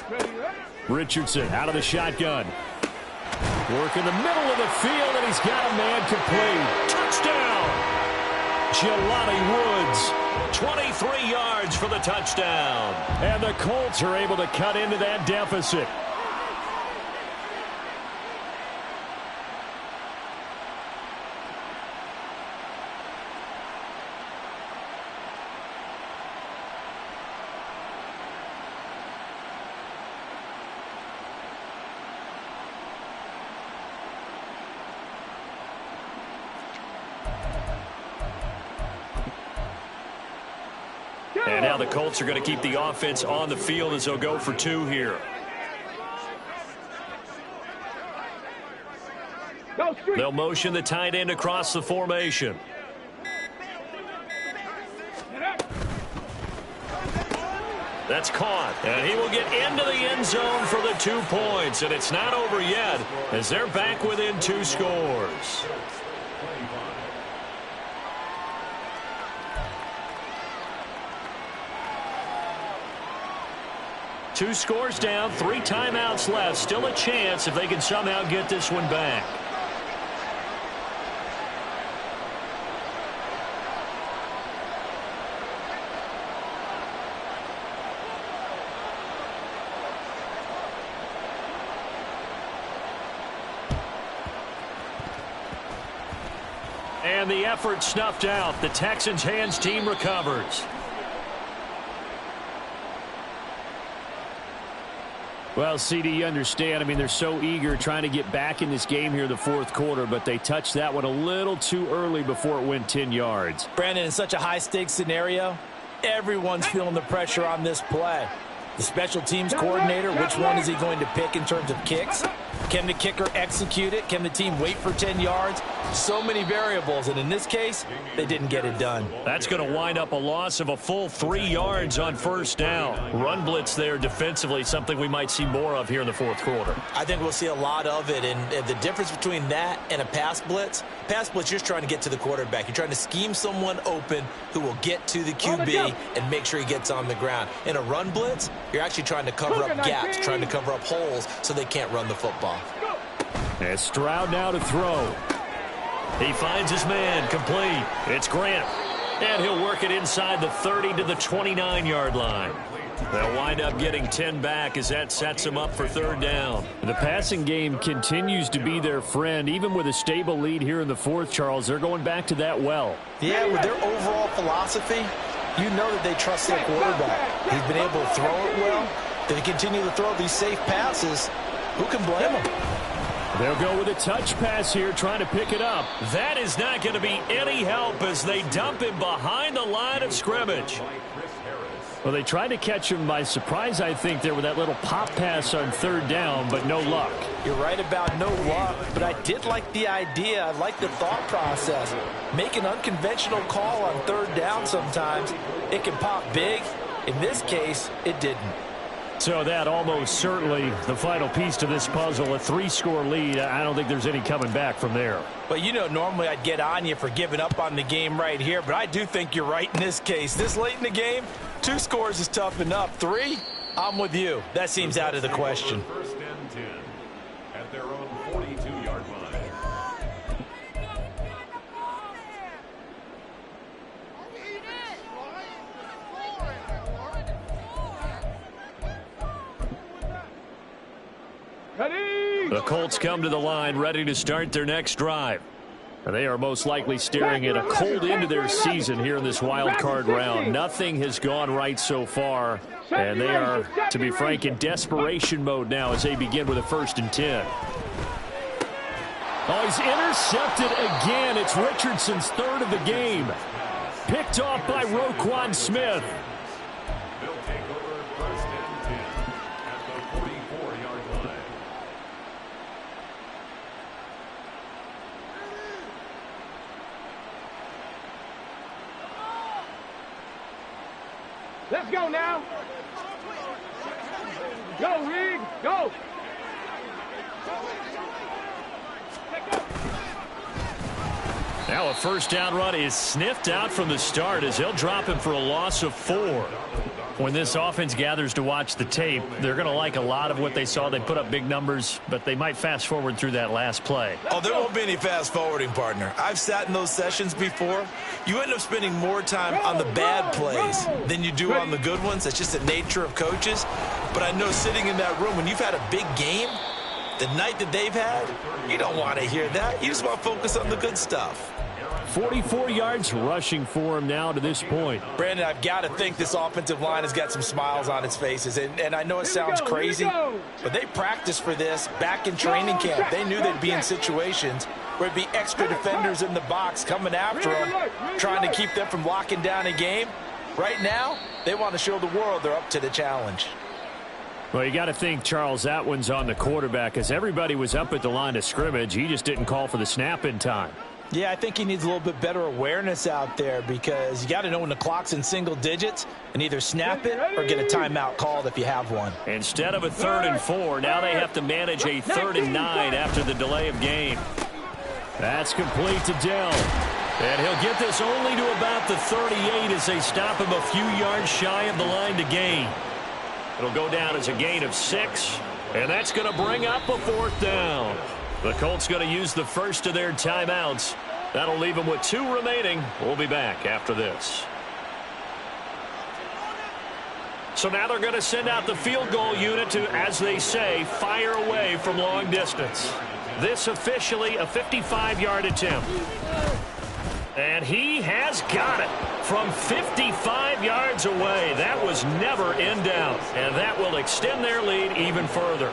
[SPEAKER 2] Ready, ready.
[SPEAKER 1] Richardson out of the shotgun. Work in the middle of the field, and he's got a man complete. Touchdown! Jelani Woods. 23 yards for the touchdown. And the Colts are able to cut into that deficit. And now the Colts are going to keep the offense on the field as they'll go for 2 here. They'll motion the tight end across the formation. That's caught. And he will get into the end zone for the 2 points. And it's not over yet as they're back within 2 scores. Two scores down, 3 timeouts left. Still a chance if they can somehow get this one back. And the effort snuffed out. The Texans' hands team recovers. Well, CD, you understand. I mean, they're so eager trying to get back in this game here in the 4th quarter, but they touched that one a little too early before it went 10 yards.
[SPEAKER 4] Brandon, in such a high-stakes scenario, everyone's feeling the pressure on this play. The special teams coordinator, which one is he going to pick in terms of kicks? Can the kicker execute it? Can the team wait for 10 yards? So many variables, and in this case, they didn't get it done.
[SPEAKER 1] That's going to wind up a loss of a full 3 yards on first down. Run blitz there defensively, something we might see more of here in the 4th quarter.
[SPEAKER 4] I think we'll see a lot of it, and the difference between that and a pass blitz, you're just trying to get to the quarterback. You're trying to scheme someone open who will get to the QB and make sure he gets on the ground. In a run blitz, you're actually trying to cover up gaps, trying to cover up holes so they can't run the football.
[SPEAKER 1] And Stroud now to throw. He finds his man, complete. It's Grant. And he'll work it inside the 30 to the 29-yard line. They'll wind up getting 10 back as that sets them up for 3rd down. The passing game continues to be their friend. Even with a stable lead here in the 4th, Charles, they're going back to that well.
[SPEAKER 4] Yeah, with their overall philosophy, you know that they trust their quarterback. He's been able to throw it well. They continue to throw these safe passes. Who can blame them?
[SPEAKER 1] They'll go with a touch pass here, trying to pick it up. That is not going to be any help as they dump him behind the line of scrimmage. Well, they tried to catch him by surprise, I think, there with that little pop pass on third down, but no luck.
[SPEAKER 4] You're right about no luck, but I did like the idea. I like the thought process. Make an unconventional call on third down sometimes. It can pop big. In this case, it didn't.
[SPEAKER 1] So that almost certainly the final piece to this puzzle, a 3-score lead. I don't think there's any coming back from there.
[SPEAKER 4] Well, you know, normally I'd get on you for giving up on the game right here, but I do think you're right in this case. This late in the game, 2 scores is tough enough. 3, I'm with you. That seems out of the question.
[SPEAKER 5] First and 10 at their own 42-yard line.
[SPEAKER 1] The Colts come to the line ready to start their next drive. They are most likely staring at a cold end to their season here in this wild card round. Nothing has gone right so far, and they are, to be frank, in desperation mode now as they begin with a 1st and 10. Oh, he's intercepted again. It's Richardson's 3rd of the game. Picked off by Roquan Smith.
[SPEAKER 5] They'll take over 1st and 10 at the 44-yard line.
[SPEAKER 2] Let's go now. Go, Rig. Go.
[SPEAKER 1] Now a 1st down run is sniffed out from the start as they'll drop him for a loss of 4. When this offense gathers to watch the tape, they're going to like a lot of what they saw. They put up big numbers, but they might fast forward through that last play.
[SPEAKER 3] Oh, there won't be any fast forwarding, partner. I've sat in those sessions before. You end up spending more time on the bad plays than you do on the good ones. That's just the nature of coaches. But I know sitting in that room, when you've had a big game, the night that they've had, you don't want to hear that. You just want to focus on the good stuff.
[SPEAKER 1] 44 yards rushing for him now to this point.
[SPEAKER 4] Brandon, I've got to think this offensive line has got some smiles on its faces. And I know it sounds crazy, but they practiced for this back in training camp. They knew they'd be in situations where it'd be extra defenders in the box coming after them, trying to keep them from locking down a game. Right now, they want to show the world they're up to the challenge.
[SPEAKER 1] Well, you got to think, Charles, that one's on the quarterback as everybody was up at the line of scrimmage. He just didn't call for the snap in time.
[SPEAKER 4] Yeah, I think he needs a little bit better awareness out there because you got to know when the clock's in single digits and either snap it or get a timeout called if you have one.
[SPEAKER 1] Instead of a 3rd and 4, now they have to manage a 3rd and 9 after the delay of game. That's complete to Dell. And he'll get this only to about the 38 as they stop him a few yards shy of the line to gain. It'll go down as a gain of 6, and that's going to bring up a 4th down. The Colts going to use the first of their timeouts. That'll leave them with 2 remaining. We'll be back after this. So now they're going to send out the field goal unit to, as they say, fire away from long distance. This officially a 55-yard attempt. And he has got it from 55 yards away. That was never in doubt. And that will extend their lead even further.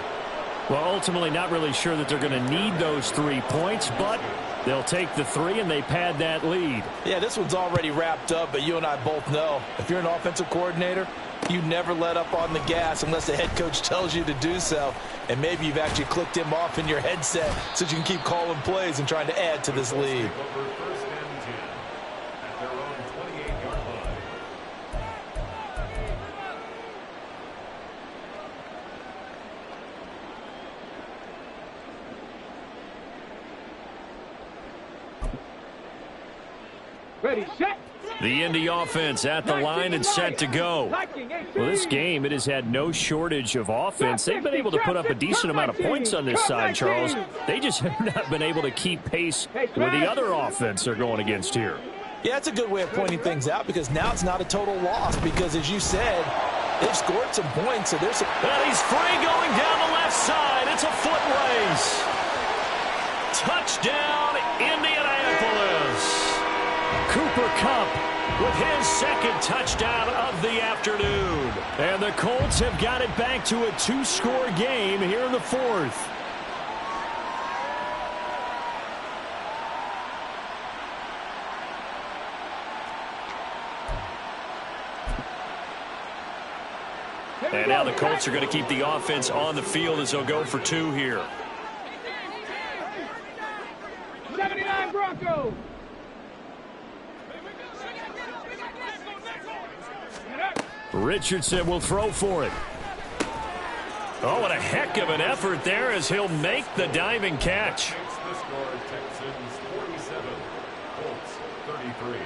[SPEAKER 1] Well, ultimately not really sure that they're going to need those 3 points, but they'll take the 3 and they pad that lead.
[SPEAKER 4] Yeah, this one's already wrapped up, but you and I both know if you're an offensive coordinator, you never let up on the gas unless the head coach tells you to do so. And maybe you've actually clicked him off in your headset so you can keep calling plays and trying to add to this lead.
[SPEAKER 2] Ready, set.
[SPEAKER 1] The Indy offense at the line and set to go. Well, this game, it has had no shortage of offense. They've been able to put up a decent amount of points on this side, Charles. They just have not been able to keep pace with the other offense they're going against here.
[SPEAKER 4] Yeah, it's a good way of pointing things out because now it's not a total loss because, as you said, they've scored some points. So there's
[SPEAKER 1] and he's free going down the left side. It's a foot race. Touchdown, Indianapolis. Cooper Kupp with his second touchdown of the afternoon. And the Colts have got it back to a 2-score game here in the fourth. And now the Colts are going to keep the offense on the field as they'll go for 2 here.
[SPEAKER 2] 79 Broncos.
[SPEAKER 1] Richardson will throw for it. Oh, what a heck of an effort there as he'll make the diving catch.
[SPEAKER 5] The score, Texans 47, Colts 33.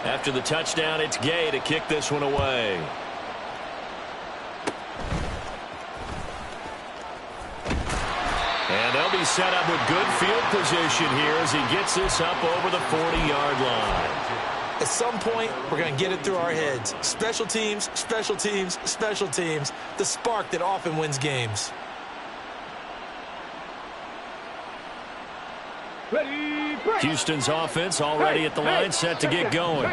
[SPEAKER 1] After the touchdown, it's Gay to kick this one away. And they'll be set up with good field position here as he gets this up over the 40-yard line.
[SPEAKER 4] At some point, we're going to get it through our heads. Special teams, special teams, special teams. The spark that often wins games.
[SPEAKER 2] Ready, break.
[SPEAKER 1] Houston's offense already at the line, set to get going.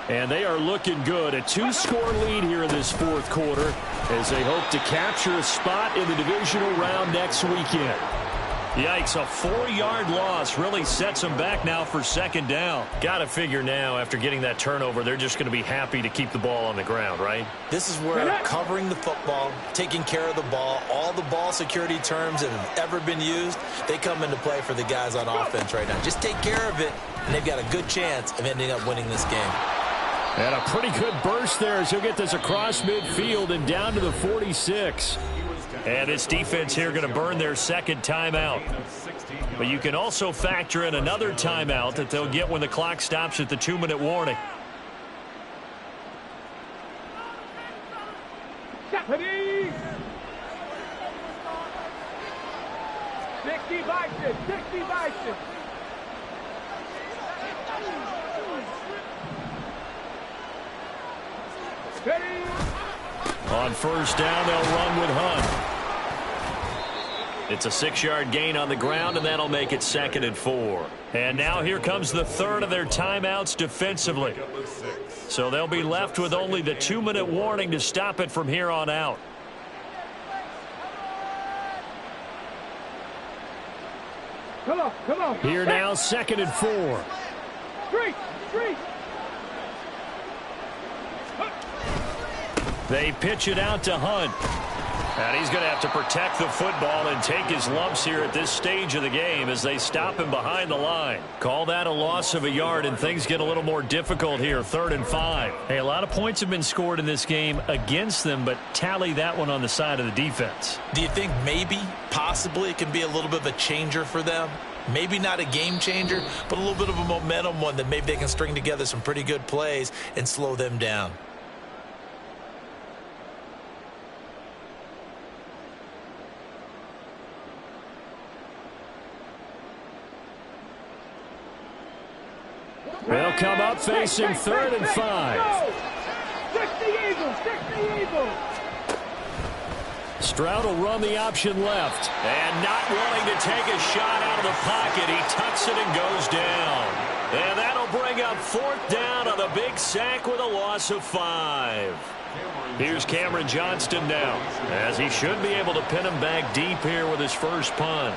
[SPEAKER 1] And they are looking good. A 2-score lead here in this fourth quarter as they hope to capture a spot in the divisional round next weekend. Yikes, a 4-yard loss really sets them back now for second down. Got to figure now after getting that turnover, they're just going to be happy to keep the ball on the ground, right?
[SPEAKER 4] This is where covering the football, taking care of the ball, all the ball security terms that have ever been used, they come into play for the guys on offense right now. Just take care of it, and they've got a good chance of ending up winning this game.
[SPEAKER 1] And a pretty good burst there as he'll get this across midfield and down to the 46. And this defense here going to burn their second timeout. But you can also factor in another timeout that they'll get when the clock stops at the 2-minute warning.
[SPEAKER 2] Stephanie! 60 Bison, 60 Bison. Ready?
[SPEAKER 1] On first down, they'll run with Hunt. It's a 6-yard gain on the ground, and that'll make it 2nd and 4. And now here comes the third of their timeouts defensively. So they'll be left with only the 2-minute warning to stop it from here on out.
[SPEAKER 2] Come on, come on.
[SPEAKER 1] Here now, 2nd and 4.
[SPEAKER 2] Street, street.
[SPEAKER 1] They pitch it out to Hunt. And he's going to have to protect the football and take his lumps here at this stage of the game as they stop him behind the line. Call that a loss of a yard, and things get a little more difficult here, 3rd and 5. Hey, a lot of points have been scored in this game against them, but tally that one on the side of the defense.
[SPEAKER 4] Do you think maybe, possibly, it can be a little bit of a changer for them? Maybe not a game changer, but a little bit of a momentum one that maybe they can string together some pretty good plays and slow them down.
[SPEAKER 1] They'll come up facing 3rd and 5.
[SPEAKER 2] 60 Eagles, 60 Eagles.
[SPEAKER 1] Stroud will run the option left. And not wanting to take a shot out of the pocket, he tucks it and goes down. And that'll bring up 4th down on the big sack with a loss of 5. Here's Cameron Johnston now, as he should be able to pin him back deep here with his first punt.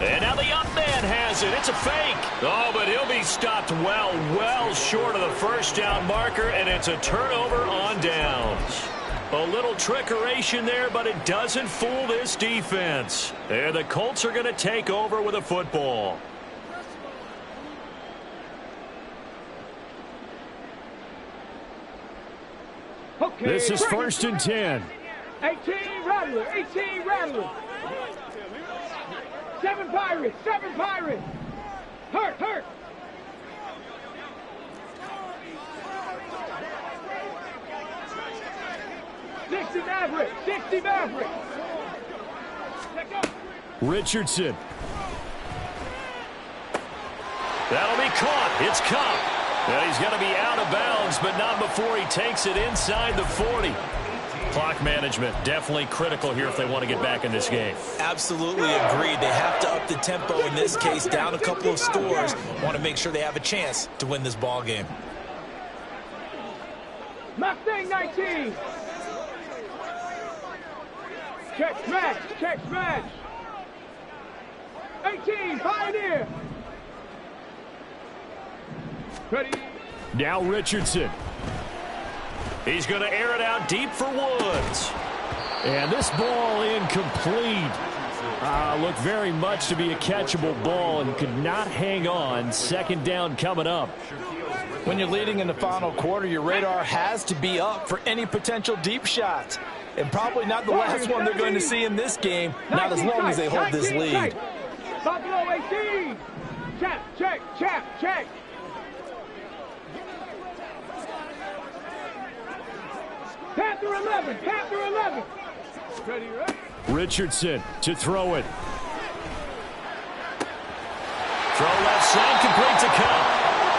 [SPEAKER 1] And now the up man has it. It's a fake. Oh, but he'll be stopped well short of the first down marker, and it's a turnover on downs. A little trickeration there, but it doesn't fool this defense. And the Colts are going to take over with a football.
[SPEAKER 2] Okay,
[SPEAKER 1] This is 1st and 10.
[SPEAKER 2] 18 Rattler, 18 Rattler. 7 Pirates, 7 Pirates. Hurt, hurt. 60 Maverick. 60 Maverick. Let go.
[SPEAKER 1] Richardson. That'll be caught. It's Cup. And he's going to be out of bounds, but not before he takes it inside the 40. Clock management definitely critical here if they want to get back in this game.
[SPEAKER 4] Absolutely agreed. They have to up the tempo in this case, down a couple of scores. Want to make sure they have a chance to win this ball game.
[SPEAKER 2] Mustang 19. Check smash. Check smash. 18. Pioneer. Ready.
[SPEAKER 1] Now Richardson. He's going to air it out deep for Woods. And this ball incomplete. Looked very much to be a catchable ball and could not hang on. Second down coming up.
[SPEAKER 4] When you're leading in the final quarter, your radar has to be up for any potential deep shots. And probably not the last one they're going to see in this game, not as long as they hold this lead.
[SPEAKER 2] Buffalo 18. Check, check, check, check. Panther 11, Panther 11. Ready, ready.
[SPEAKER 1] Richardson to throw it. Throw left side, complete to Cup.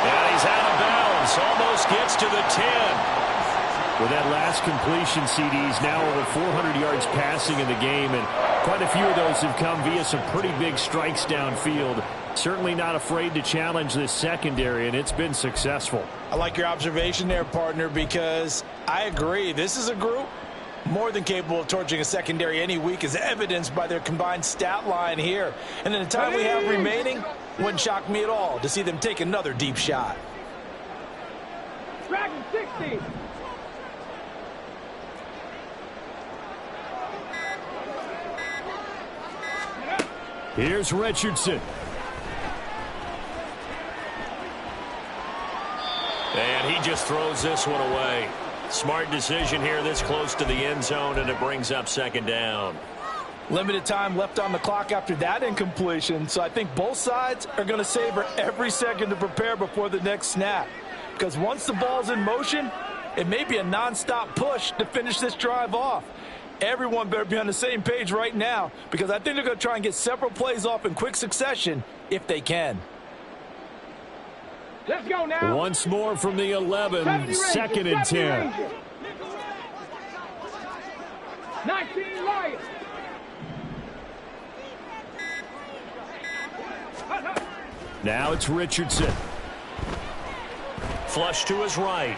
[SPEAKER 1] And he's out of bounds. Almost gets to the 10. With that last completion, CDs now over 400 yards passing in the game, and quite a few of those have come via some pretty big strikes downfield. Certainly not afraid to challenge this secondary, and it's been successful.
[SPEAKER 4] I like your observation there, partner, because I agree. This is a group more than capable of torching a secondary any week, as evidenced by their combined stat line here. And in the time we have remaining, wouldn't shock me at all to see them take another deep shot.
[SPEAKER 2] Dragon 60.
[SPEAKER 1] Here's Richardson. And he just throws this one away. Smart decision here this close to the end zone, and it brings up second down.
[SPEAKER 4] Limited time left on the clock after that incompletion, so I think both sides are going to savor every second to prepare before the next snap. Because once the ball's in motion, it may be a nonstop push to finish this drive off. Everyone better be on the same page right now, because I think they're going to try and get several plays off in quick succession if they can.
[SPEAKER 2] Let's go now.
[SPEAKER 1] Once more from the 11, second and 10.
[SPEAKER 2] 19 Lions.
[SPEAKER 1] Now it's Richardson. Flush to his right.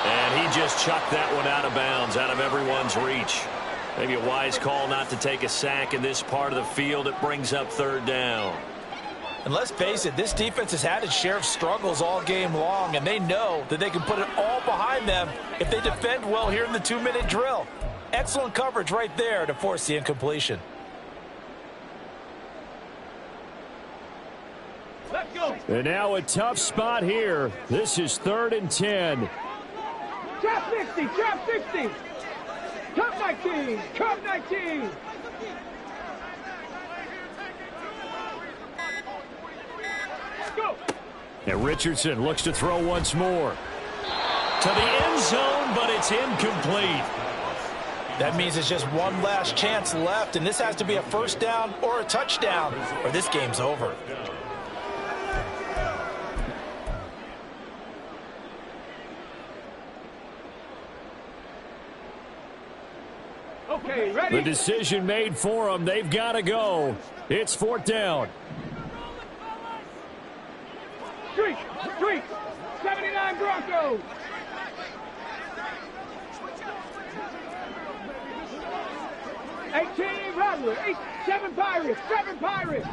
[SPEAKER 1] And he just chucked that one out of bounds, out of everyone's reach. Maybe a wise call not to take a sack in this part of the field. It brings up third down.
[SPEAKER 4] And let's face it, this defense has had its share of struggles all game long, and they know that they can put it all behind them if they defend well here in the 2-minute drill. Excellent coverage right there to force the incompletion.
[SPEAKER 2] Let's go.
[SPEAKER 1] And now a tough spot here. This is third and 10.
[SPEAKER 2] Trap 60, trap 60. Cup 19, cup 19. Go.
[SPEAKER 1] And Richardson looks to throw once more. To the end zone, but it's incomplete.
[SPEAKER 4] That means it's just one last chance left, and this has to be a first down or a touchdown, or this game's over.
[SPEAKER 2] Okay, ready?
[SPEAKER 1] The decision made for them. They've got to go. It's fourth down.
[SPEAKER 2] Street, 79 Broncos. Rattler, 7 Pirates, 7 Pirates.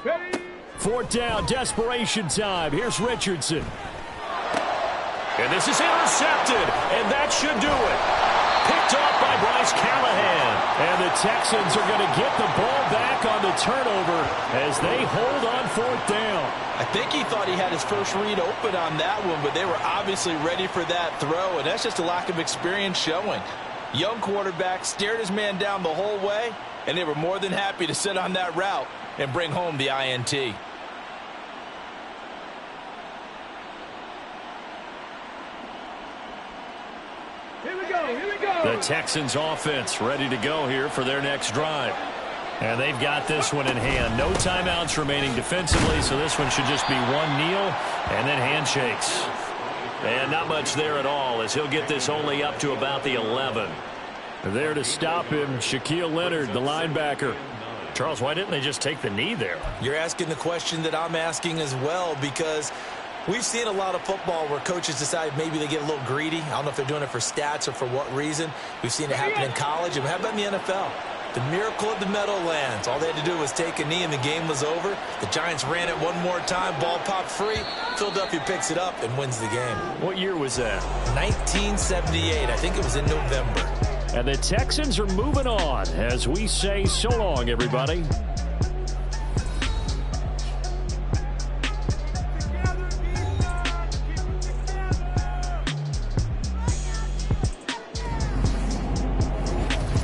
[SPEAKER 2] Ready?
[SPEAKER 1] Fourth down, desperation time. Here's Richardson. And this is intercepted, and that should do it. Picked off by Bryce Callahan. And the Texans are going to get the ball back on the turnover as they hold on fourth down.
[SPEAKER 4] I think he thought he had his first read open on that one, but they were obviously ready for that throw, and that's just a lack of experience showing. Young quarterback stared his man down the whole way, and they were more than happy to sit on that route and bring home the INT.
[SPEAKER 2] Here we go. Here we go.
[SPEAKER 1] The Texans offense ready to go here for their next drive. And they've got this one in hand. No timeouts remaining defensively, so this one should just be one kneel and then handshakes. And not much there at all, as he'll get this only up to about the 11. There to stop him, Shaquille Leonard, the linebacker. Charles, why didn't they just take the knee there?
[SPEAKER 3] You're asking the question that I'm asking as well, because we've seen a lot of football where coaches decide maybe they get a little greedy. I don't know if they're doing it for stats or for what reason. We've seen it happen in college. And how about in the NFL? The miracle of the Meadowlands. All they had to do was take a knee and the game was over. The Giants ran it one more time. Ball popped free. Philadelphia picks it up and wins the game.
[SPEAKER 1] What year was that?
[SPEAKER 3] 1978. I think it was in November.
[SPEAKER 1] And the Texans are moving on as we say so long, everybody.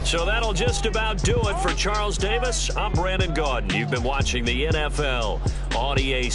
[SPEAKER 1] So that'll just about do it for Charles Davis. I'm Brandon Gaudin. You've been watching the NFL on EA Sports.